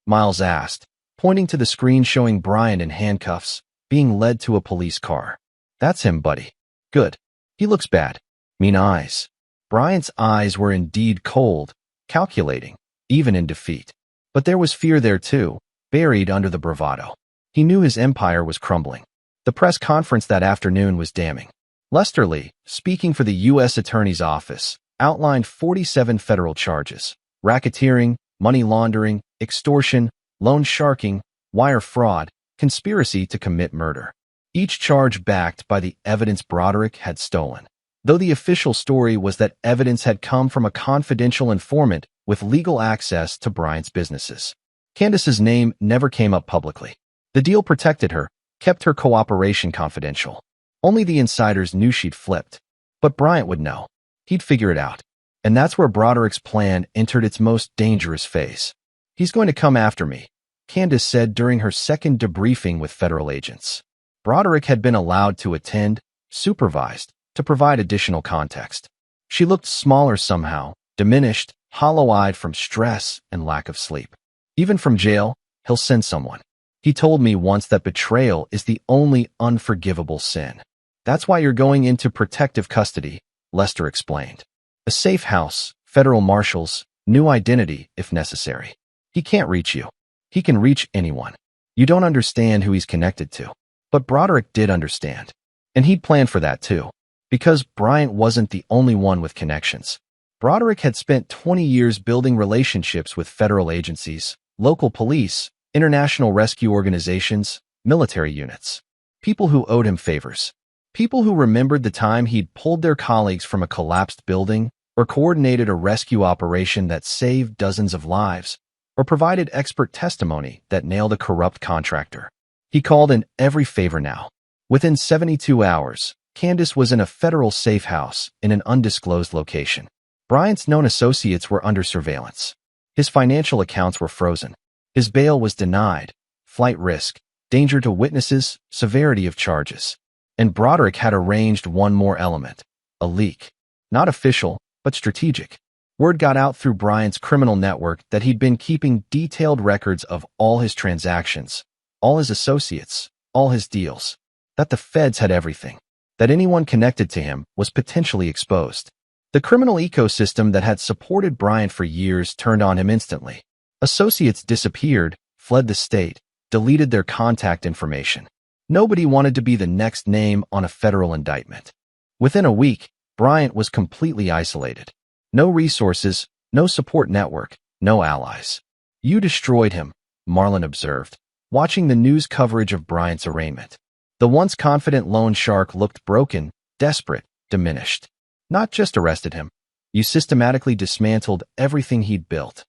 Miles asked, pointing to the screen showing Bryant in handcuffs, being led to a police car. That's him, buddy. Good. He looks bad. Mean eyes. Bryant's eyes were indeed cold, calculating, even in defeat. But there was fear there too, buried under the bravado. He knew his empire was crumbling. The press conference that afternoon was damning. Lester Lee, speaking for the U.S. Attorney's Office, outlined 47 federal charges: racketeering, money laundering, extortion, loan sharking, wire fraud, conspiracy to commit murder. Each charge backed by the evidence Broderick had stolen. Though the official story was that evidence had come from a confidential informant with legal access to Bryant's businesses. Candace's name never came up publicly. The deal protected her, kept her cooperation confidential. Only the insiders knew she'd flipped. But Bryant would know. He'd figure it out. And that's where Broderick's plan entered its most dangerous phase. He's going to come after me, Candace said during her second debriefing with federal agents. Broderick had been allowed to attend, supervised, to provide additional context. She looked smaller somehow, diminished, hollow-eyed from stress and lack of sleep. Even from jail, he'll send someone. He told me once that betrayal is the only unforgivable sin. That's why you're going into protective custody, Lester explained. A safe house, federal marshals, new identity if necessary. He can't reach you. He can reach anyone. You don't understand who he's connected to. But Broderick did understand. And he'd planned for that too. Because Bryant wasn't the only one with connections. Broderick had spent 20 years building relationships with federal agencies, local police, international rescue organizations, military units. People who owed him favors. People who remembered the time he'd pulled their colleagues from a collapsed building, or coordinated a rescue operation that saved dozens of lives, or provided expert testimony that nailed a corrupt contractor. He called in every favor now. Within 72 hours, Candace was in a federal safe house in an undisclosed location. Bryant's known associates were under surveillance. His financial accounts were frozen. His bail was denied. Flight risk, danger to witnesses, severity of charges. And Broderick had arranged one more element, a leak. Not official, but strategic. Word got out through Bryant's criminal network that he'd been keeping detailed records of all his transactions, all his associates, all his deals. That the feds had everything. That anyone connected to him was potentially exposed. The criminal ecosystem that had supported Bryant for years turned on him instantly. Associates disappeared, fled the state, deleted their contact information. Nobody wanted to be the next name on a federal indictment. Within a week, Bryant was completely isolated. No resources, no support network, no allies. "You destroyed him," Marlon observed, watching the news coverage of Bryant's arraignment. The once confident loan shark looked broken, desperate, diminished. "Not just arrested him. You systematically dismantled everything he'd built."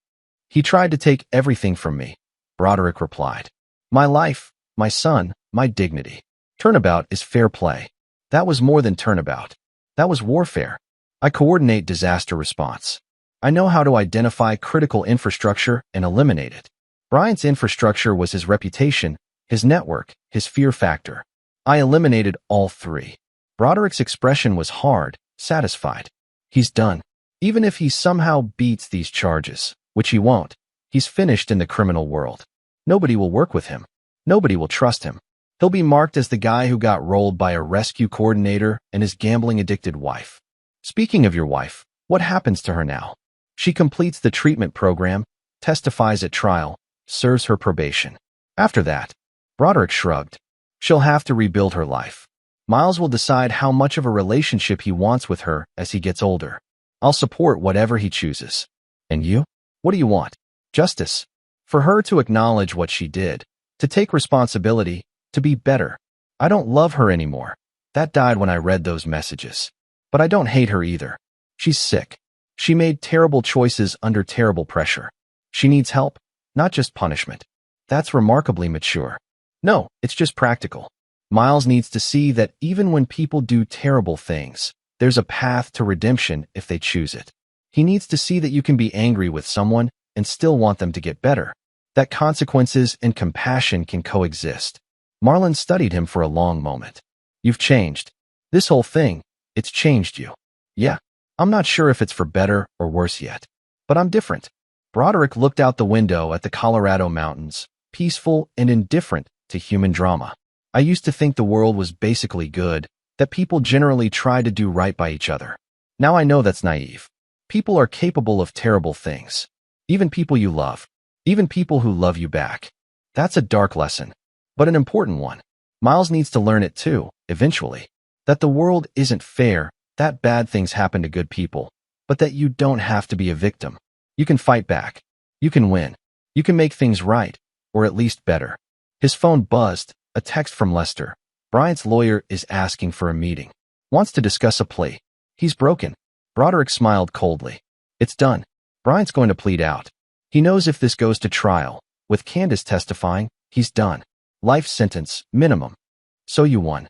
"He tried to take everything from me," Broderick replied. "My life, my son, my dignity. Turnabout is fair play. That was more than turnabout. That was warfare. I coordinate disaster response. I know how to identify critical infrastructure and eliminate it." Bryant's infrastructure was his reputation, his network, his fear factor. "I eliminated all three." Broderick's expression was hard, satisfied. He's done. Even if he somehow beats these charges, which he won't, he's finished in the criminal world. Nobody will work with him. Nobody will trust him. He'll be marked as the guy who got rolled by a rescue coordinator and his gambling-addicted wife. Speaking of your wife, what happens to her now? She completes the treatment program, testifies at trial, serves her probation. After that, Broderick shrugged. She'll have to rebuild her life. Miles will decide how much of a relationship he wants with her as he gets older. I'll support whatever he chooses. And you? What do you want? Justice. For her to acknowledge what she did, to take responsibility, to be better. I don't love her anymore. That died when I read those messages. But I don't hate her either. She's sick. She made terrible choices under terrible pressure. She needs help, not just punishment. That's remarkably mature. No, it's just practical. Miles needs to see that even when people do terrible things, there's a path to redemption if they choose it. He needs to see that you can be angry with someone and still want them to get better. That consequences and compassion can coexist. Marlon studied him for a long moment. "You've changed. This whole thing, it's changed you." "Yeah, I'm not sure if it's for better or worse yet. But I'm different." Broderick looked out the window at the Colorado mountains, peaceful and indifferent to human drama. "I used to think the world was basically good, that people generally try to do right by each other. Now I know that's naive. People are capable of terrible things. Even people you love. Even people who love you back. That's a dark lesson, but an important one. Miles needs to learn it too, eventually. That the world isn't fair, that bad things happen to good people, but that you don't have to be a victim. You can fight back. You can win. You can make things right, or at least better." His phone buzzed, a text from Lester. "Bryant's lawyer is asking for a meeting. Wants to discuss a plea. He's broken." Broderick smiled coldly. "It's done. Bryant's going to plead out. He knows if this goes to trial, with Candace testifying, he's done. Life sentence, minimum. So you won.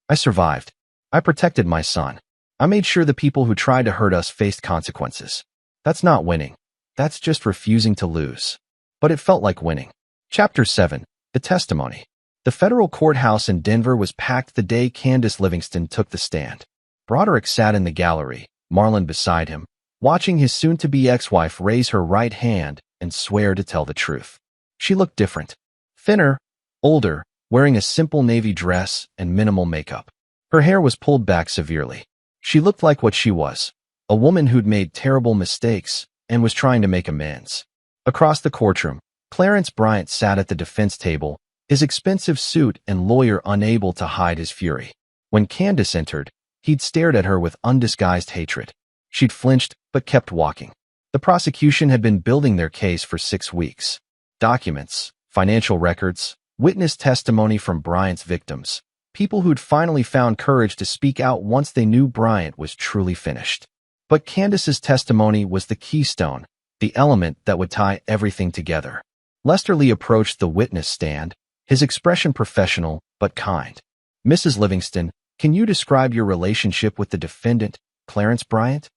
I survived. I protected my son. I made sure the people who tried to hurt us faced consequences. That's not winning. That's just refusing to lose. But it felt like winning." Chapter 7. The Testimony. The federal courthouse in Denver was packed the day Candace Livingston took the stand. Broderick sat in the gallery, Marlon beside him, watching his soon-to-be ex-wife raise her right hand and swear to tell the truth. She looked different. Thinner, older, wearing a simple navy dress and minimal makeup. Her hair was pulled back severely. She looked like what she was, a woman who'd made terrible mistakes and was trying to make amends. Across the courtroom, Clarence Bryant sat at the defense table, his expensive suit and lawyer unable to hide his fury. When Candace entered, he'd stared at her with undisguised hatred. She'd flinched, but kept walking. The prosecution had been building their case for 6 weeks. Documents, financial records, witness testimony from Bryant's victims, people who'd finally found courage to speak out once they knew Bryant was truly finished. But Candace's testimony was the keystone, the element that would tie everything together. Lester Lee approached the witness stand, his expression professional but kind. "Mrs. Livingston, Can you describe your relationship with the defendant, Clarence Bryant?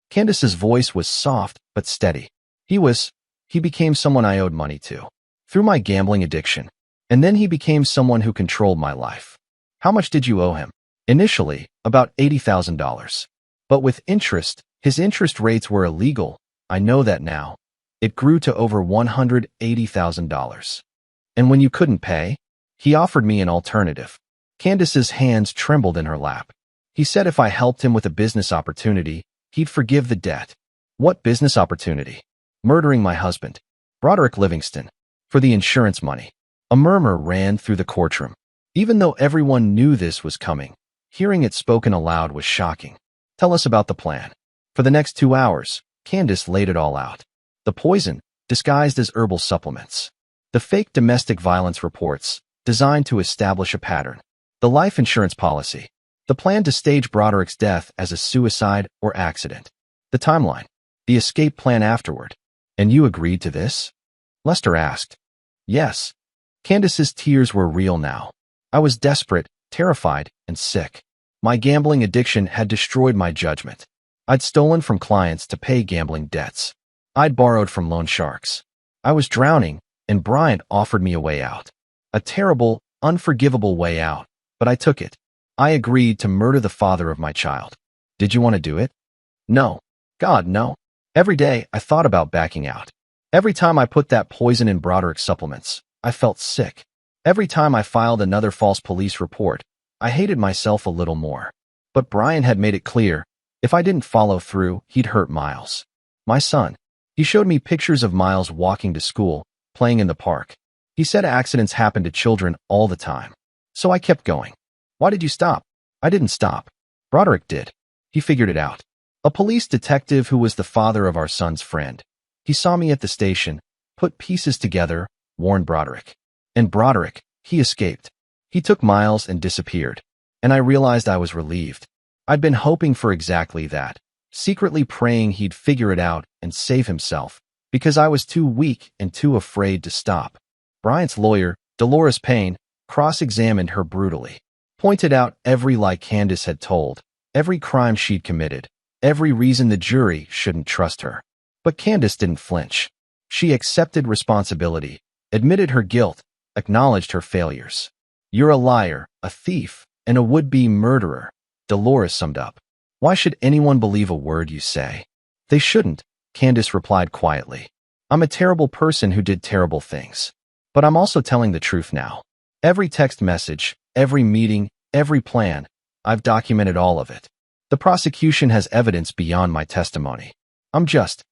Candace's voice was soft but steady. He became someone I owed money to, through my gambling addiction. And then he became someone who controlled my life. How much did you owe him? Initially, about $80,000. But with interest, his interest rates were illegal. I know that now. It grew to over $180,000. And when you couldn't pay, he offered me an alternative. Candace's hands trembled in her lap. He said if I helped him with a business opportunity, he'd forgive the debt. What business opportunity? Murdering my husband, Broderick Livingston, for the insurance money. A murmur ran through the courtroom. Even though everyone knew this was coming, hearing it spoken aloud was shocking. Tell us about the plan. For the next 2 hours, Candace laid it all out. The poison, disguised as herbal supplements. The fake domestic violence reports, designed to establish a pattern. The life insurance policy. The plan to stage Broderick's death as a suicide or accident. The timeline. The escape plan afterward. And you agreed to this? Lester asked. Yes. Candace's tears were real now. I was desperate, terrified, and sick. My gambling addiction had destroyed my judgment. I'd stolen from clients to pay gambling debts. I'd borrowed from loan sharks. I was drowning, and Bryant offered me a way out. A terrible, unforgivable way out, but I took it. I agreed to murder the father of my child. Did you want to do it? No. God, no. Every day, I thought about backing out. Every time I put that poison in Broderick's supplements, I felt sick. Every time I filed another false police report, I hated myself a little more. But Brian had made it clear, if I didn't follow through, he'd hurt Miles. My son. He showed me pictures of Miles walking to school, playing in the park. He said accidents happen to children all the time. So I kept going. Why did you stop? I didn't stop. Broderick did. He figured it out. A police detective who was the father of our son's friend. He saw me at the station, put pieces together, warned Broderick. And Broderick, he escaped. He took Miles and disappeared. And I realized I was relieved. I'd been hoping for exactly that, secretly praying he'd figure it out and save himself, because I was too weak and too afraid to stop. Bryant's lawyer, Dolores Payne, cross-examined her brutally, pointed out every lie Candace had told, every crime she'd committed, every reason the jury shouldn't trust her. But Candace didn't flinch. She accepted responsibility, admitted her guilt, acknowledged her failures. You're a liar, a thief, and a would-be murderer, Dolores summed up. Why should anyone believe a word you say? They shouldn't, Candace replied quietly. I'm a terrible person who did terrible things. But I'm also telling the truth now. Every text message, every meeting, every plan, I've documented all of it. The prosecution has evidence beyond my testimony. I'm just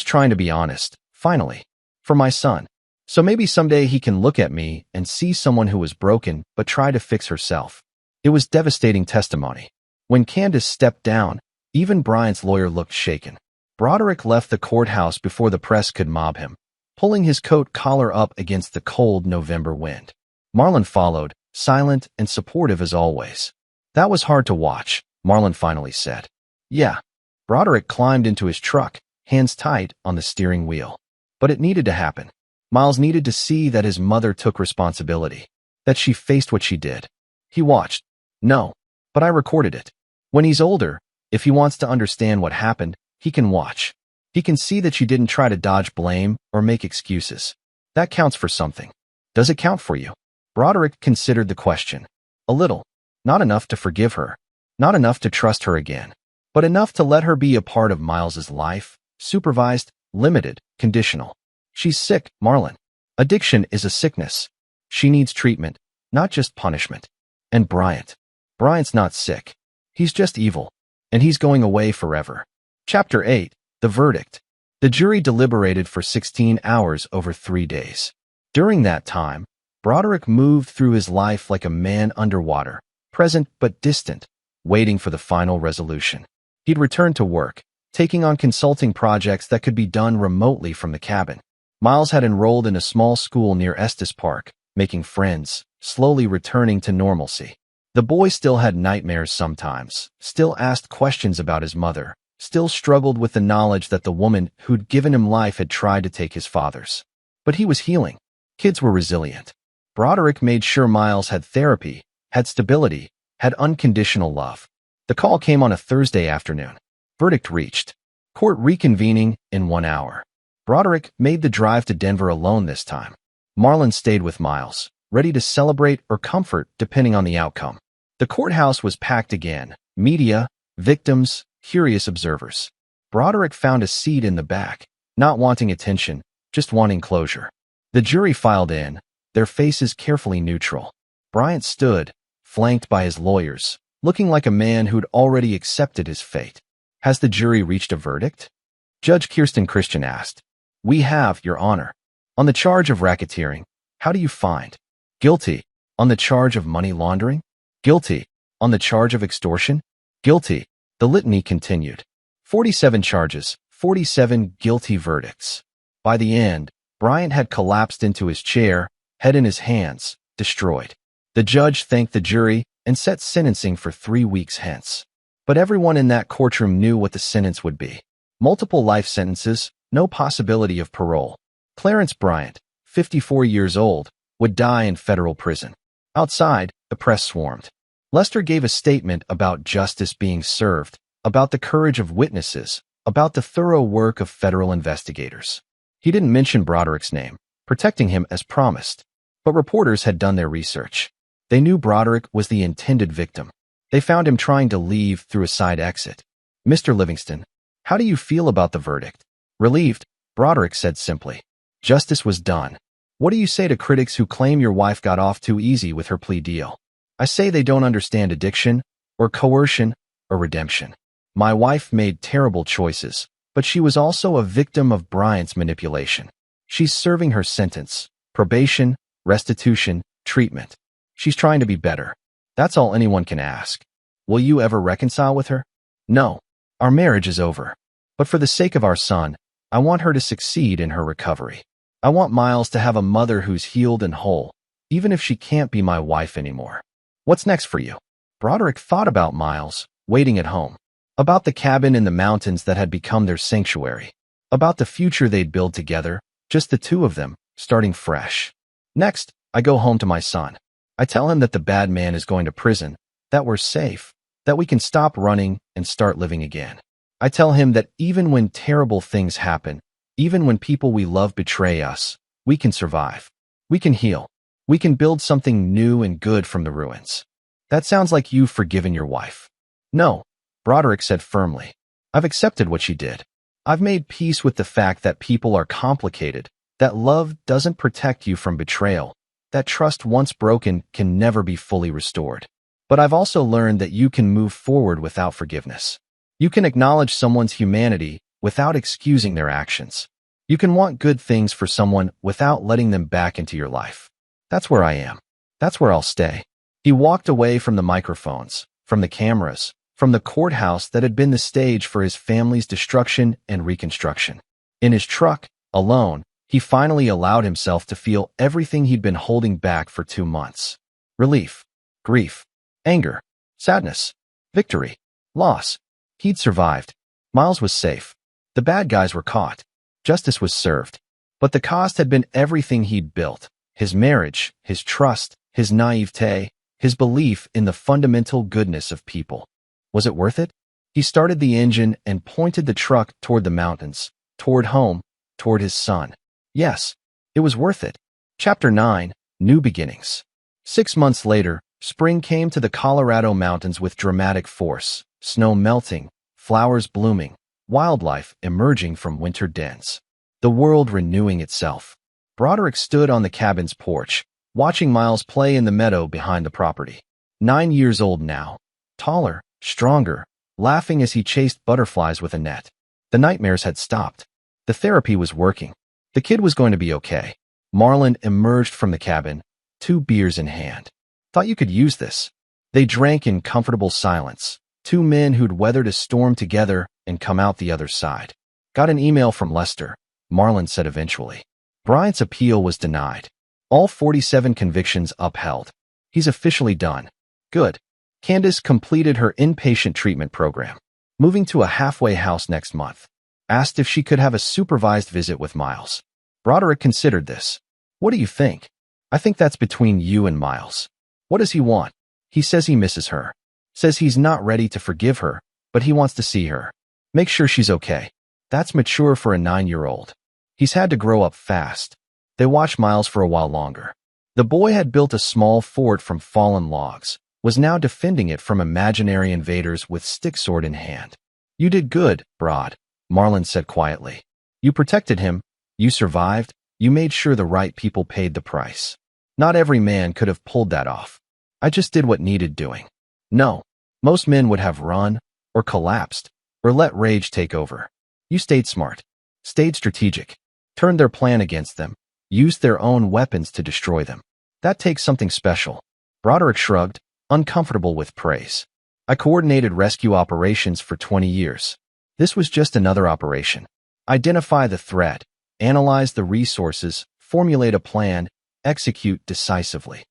trying to be honest, finally, for my son. So maybe someday he can look at me and see someone who was broken but try to fix herself. It was devastating testimony. When Candace stepped down, even Bryant's lawyer looked shaken. Broderick left the courthouse before the press could mob him, pulling his coat collar up against the cold November wind. Marlon followed, silent and supportive as always. That was hard to watch, Marlon finally said. Yeah. Broderick climbed into his truck, hands tight on the steering wheel. But it needed to happen. Miles needed to see that his mother took responsibility, that she faced what she did. He watched. No, but I recorded it. When he's older, if he wants to understand what happened, he can watch. He can see that she didn't try to dodge blame or make excuses. That counts for something. Does it count for you? Broderick considered the question. A little. Not enough to forgive her. Not enough to trust her again. But enough to let her be a part of Miles's life, supervised, limited, conditional. She's sick, Marlon. Addiction is a sickness. She needs treatment, not just punishment. And Bryant's not sick. He's just evil. And he's going away forever. Chapter 8. The Verdict. The jury deliberated for 16 hours over 3 days. During that time, Broderick moved through his life like a man underwater, present but distant, waiting for the final resolution. He'd return to work, taking on consulting projects that could be done remotely from the cabin. Miles had enrolled in a small school near Estes Park, making friends, slowly returning to normalcy. The boy still had nightmares sometimes, still asked questions about his mother, still struggled with the knowledge that the woman who'd given him life had tried to take his father's. But he was healing. Kids were resilient. Broderick made sure Miles had therapy, had stability, had unconditional love. The call came on a Thursday afternoon. Verdict reached. Court reconvening in 1 hour. Broderick made the drive to Denver alone this time. Marlon stayed with Miles, ready to celebrate or comfort depending on the outcome. The courthouse was packed again. Media, victims, curious observers. Broderick found a seat in the back, not wanting attention, just wanting closure. The jury filed in, their faces carefully neutral. Bryant stood, flanked by his lawyers, looking like a man who'd already accepted his fate. Has the jury reached a verdict? Judge Kirsten Christian asked. We have, Your Honor. On the charge of racketeering, how do you find? Guilty. On the charge of money laundering? Guilty. On the charge of extortion? Guilty. The litany continued. 47 charges, 47 guilty verdicts. By the end, Bryant had collapsed into his chair, head in his hands, destroyed. The judge thanked the jury and set sentencing for 3 weeks hence. But everyone in that courtroom knew what the sentence would be. Multiple life sentences, no possibility of parole. Clarence Bryant, 54 years old, would die in federal prison. Outside, the press swarmed. Lester gave a statement about justice being served, about the courage of witnesses, about the thorough work of federal investigators. He didn't mention Broderick's name, protecting him as promised. But reporters had done their research. They knew Broderick was the intended victim. They found him trying to leave through a side exit. Mr. Livingston, how do you feel about the verdict? Relieved, Broderick said simply. Justice was done. What do you say to critics who claim your wife got off too easy with her plea deal? I say they don't understand addiction, or coercion, or redemption. My wife made terrible choices, but she was also a victim of Bryant's manipulation. She's serving her sentence, probation, restitution, treatment. She's trying to be better. That's all anyone can ask. Will you ever reconcile with her? No. Our marriage is over. But for the sake of our son, I want her to succeed in her recovery. I want Miles to have a mother who's healed and whole, even if she can't be my wife anymore. What's next for you? Broderick thought about Miles, waiting at home. About the cabin in the mountains that had become their sanctuary. About the future they'd build together, just the two of them, starting fresh. Next, I go home to my son. I tell him that the bad man is going to prison, that we're safe, that we can stop running and start living again. I tell him that even when terrible things happen, even when people we love betray us, we can survive. We can heal. We can build something new and good from the ruins. That sounds like you've forgiven your wife. No, Broderick said firmly. I've accepted what she did. I've made peace with the fact that people are complicated, that love doesn't protect you from betrayal, that trust once broken can never be fully restored. But I've also learned that you can move forward without forgiveness. You can acknowledge someone's humanity without excusing their actions. You can want good things for someone without letting them back into your life. That's where I am. That's where I'll stay. He walked away from the microphones, from the cameras, from the courthouse that had been the stage for his family's destruction and reconstruction. In his truck, alone, he finally allowed himself to feel everything he'd been holding back for 2 months. Relief, grief, anger, sadness, victory, loss. He'd survived. Miles was safe. The bad guys were caught. Justice was served. But the cost had been everything he'd built. His marriage, his trust, his naivete, his belief in the fundamental goodness of people. Was it worth it? He started the engine and pointed the truck toward the mountains, toward home, toward his son. Yes, it was worth it. Chapter 9, New Beginnings. 6 months later, spring came to the Colorado mountains with dramatic force, snow melting, flowers blooming, wildlife emerging from winter dens. The world renewing itself. Broderick stood on the cabin's porch, watching Miles play in the meadow behind the property. 9 years old now, taller, stronger, laughing as he chased butterflies with a net. The nightmares had stopped. The therapy was working. The kid was going to be okay. Marlon emerged from the cabin, 2 beers in hand. Thought you could use this. They drank in comfortable silence. 2 men who'd weathered a storm together and come out the other side. Got an email from Lester, Marlon said eventually. Bryant's appeal was denied. All 47 convictions upheld. He's officially done. Good. Candace completed her inpatient treatment program, moving to a halfway house next month. Asked if she could have a supervised visit with Miles. Broderick considered this. What do you think? I think that's between you and Miles. What does he want? He says he misses her. Says he's not ready to forgive her, but he wants to see her. Make sure she's okay. That's mature for a 9-year-old. He's had to grow up fast. They watched Miles for a while longer. The boy had built a small fort from fallen logs, was now defending it from imaginary invaders with stick sword in hand. You did good, Broad, Marlon said quietly. You protected him. You survived. You made sure the right people paid the price. Not every man could have pulled that off. I just did what needed doing. No, most men would have run, or collapsed, or let rage take over. You stayed smart, stayed strategic, turned their plan against them, used their own weapons to destroy them. That takes something special. Broderick shrugged, uncomfortable with praise. I coordinated rescue operations for 20 years. This was just another operation. Identify the threat, analyze the resources, formulate a plan, execute decisively.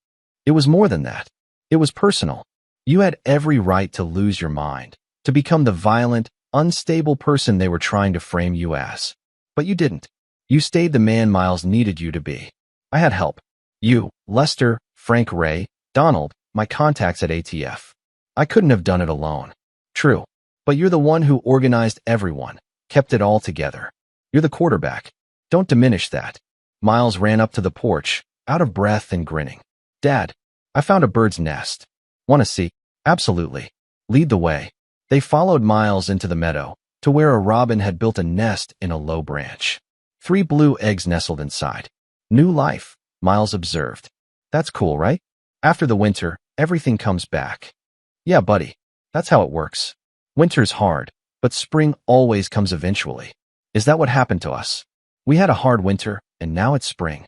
It was more than that. It was personal. You had every right to lose your mind, to become the violent, unstable person they were trying to frame you as. But you didn't. You stayed the man Miles needed you to be. I had help. You, Lester, Frank Ray, Donald, my contacts at ATF. I couldn't have done it alone. True. But you're the one who organized everyone, kept it all together. You're the quarterback. Don't diminish that. Miles ran up to the porch, out of breath and grinning. Dad, I found a bird's nest. Want to see? Absolutely. Lead the way. They followed Miles into the meadow, to where a robin had built a nest in a low branch. 3 blue eggs nestled inside. New life, Miles observed. That's cool, right? After the winter, everything comes back. Yeah, buddy. That's how it works. Winter's hard, but spring always comes eventually. Is that what happened to us? We had a hard winter, and now it's spring.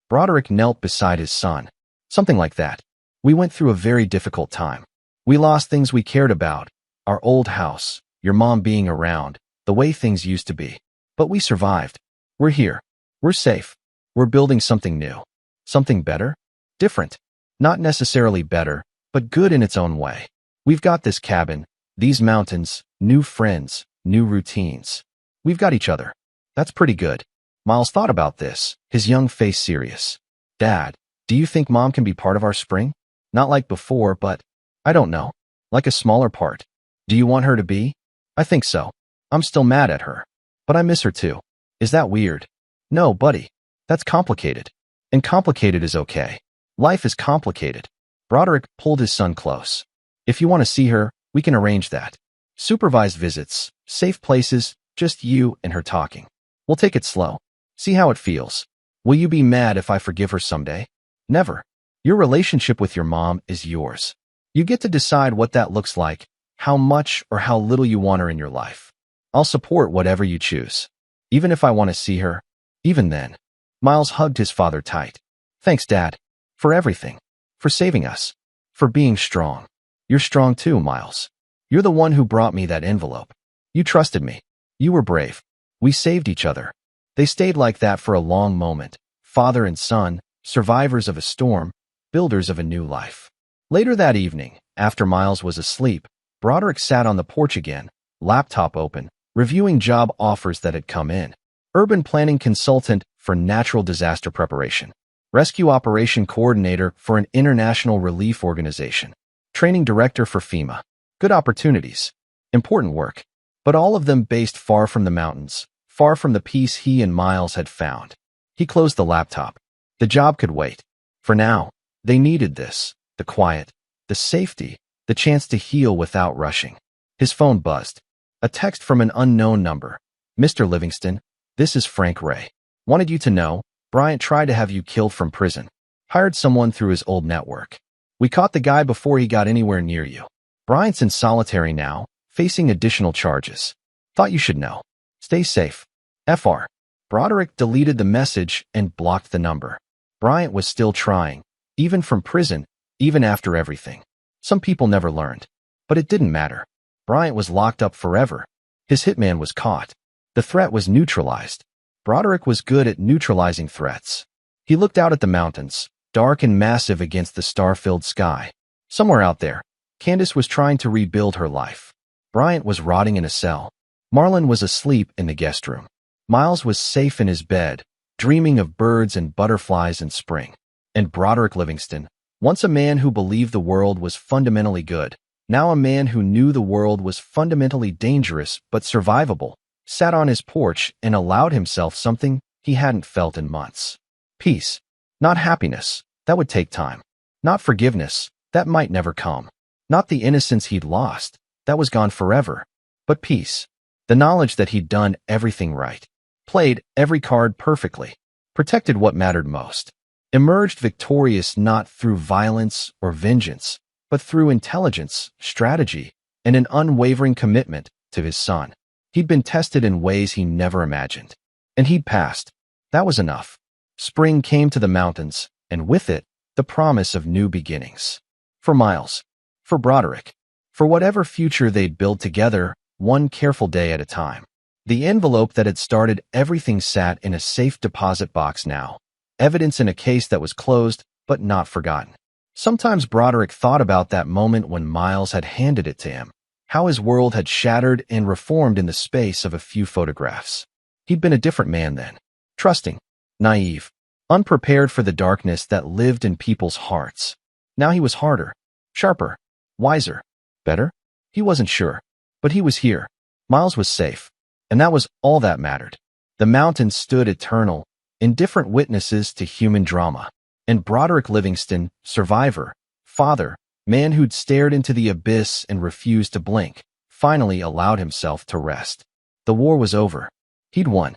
Broderick knelt beside his son. Something like that. We went through a very difficult time. We lost things we cared about. Our old house, your mom being around, the way things used to be. But we survived. We're here. We're safe. We're building something new. Something better? Different. Not necessarily better, but good in its own way. We've got this cabin, these mountains, new friends, new routines. We've got each other. That's pretty good. Miles thought about this, his young face serious. Dad, do you think Mom can be part of our spring? Not like before, but I don't know. Like a smaller part. Do you want her to be? I think so. I'm still mad at her. But I miss her too. Is that weird? No, buddy. That's complicated. And complicated is okay. Life is complicated. Broderick pulled his son close. If you want to see her, we can arrange that. Supervised visits, safe places, just you and her talking. We'll take it slow. See how it feels. Will you be mad if I forgive her someday? Never. Your relationship with your mom is yours. You get to decide what that looks like, how much or how little you want her in your life. I'll support whatever you choose. Even if I want to see her, even then. Miles hugged his father tight. Thanks, Dad. For everything. For saving us. For being strong. You're strong too, Miles. You're the one who brought me that envelope. You trusted me. You were brave. We saved each other. They stayed like that for a long moment. Father and son, survivors of a storm, builders of a new life. Later that evening, after Miles was asleep, Broderick sat on the porch again, laptop open, reviewing job offers that had come in. Urban planning consultant for natural disaster preparation. Rescue operation coordinator for an international relief organization. Training director for FEMA. Good opportunities. Important work. But all of them based far from the mountains, far from the peace he and Miles had found. He closed the laptop. The job could wait. For now, they needed this, the quiet, the safety, the chance to heal without rushing. His phone buzzed. A text from an unknown number. Mr. Livingston, this is Frank Ray. Wanted you to know, Bryant tried to have you killed from prison. Hired someone through his old network. We caught the guy before he got anywhere near you. Bryant's in solitary now, facing additional charges. Thought you should know. Stay safe. FR. Broderick deleted the message and blocked the number. Bryant was still trying, even from prison, even after everything. Some people never learned. But it didn't matter. Bryant was locked up forever. His hitman was caught. The threat was neutralized. Broderick was good at neutralizing threats. He looked out at the mountains, dark and massive against the star-filled sky. Somewhere out there, Candace was trying to rebuild her life. Bryant was rotting in a cell. Marlon was asleep in the guest room. Miles was safe in his bed, dreaming of birds and butterflies in spring. And Broderick Livingston, Once a man who believed the world was fundamentally good, now a man who knew the world was fundamentally dangerous but survivable, sat on his porch and allowed himself something he hadn't felt in months. Peace. Not happiness. That would take time. Not forgiveness. That might never come. Not the innocence he'd lost. That was gone forever. But peace. The knowledge that he'd done everything right. Played every card perfectly. Protected what mattered most. Emerged victorious not through violence or vengeance, but through intelligence, strategy, and an unwavering commitment to his son. He'd been tested in ways he never imagined. And he'd passed. That was enough. Spring came to the mountains, and with it, the promise of new beginnings. For Miles. For Broderick. For whatever future they'd build together, one careful day at a time. The envelope that had started everything sat in a safe deposit box now. Evidence in a case that was closed, but not forgotten. Sometimes Broderick thought about that moment when Miles had handed it to him, how his world had shattered and reformed in the space of a few photographs. He'd been a different man then. Trusting, naive, unprepared for the darkness that lived in people's hearts. Now he was harder, sharper, wiser, better? He wasn't sure, but he was here. Miles was safe, and that was all that mattered. The mountains stood eternal, indifferent witnesses to human drama. And Broderick Livingston, survivor, father, man who'd stared into the abyss and refused to blink, finally allowed himself to rest. The war was over. He'd won.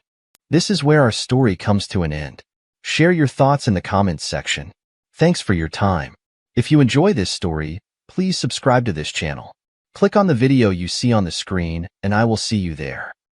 This is where our story comes to an end. Share your thoughts in the comments section. Thanks for your time. If you enjoy this story, please subscribe to this channel. Click on the video you see on the screen, and I will see you there.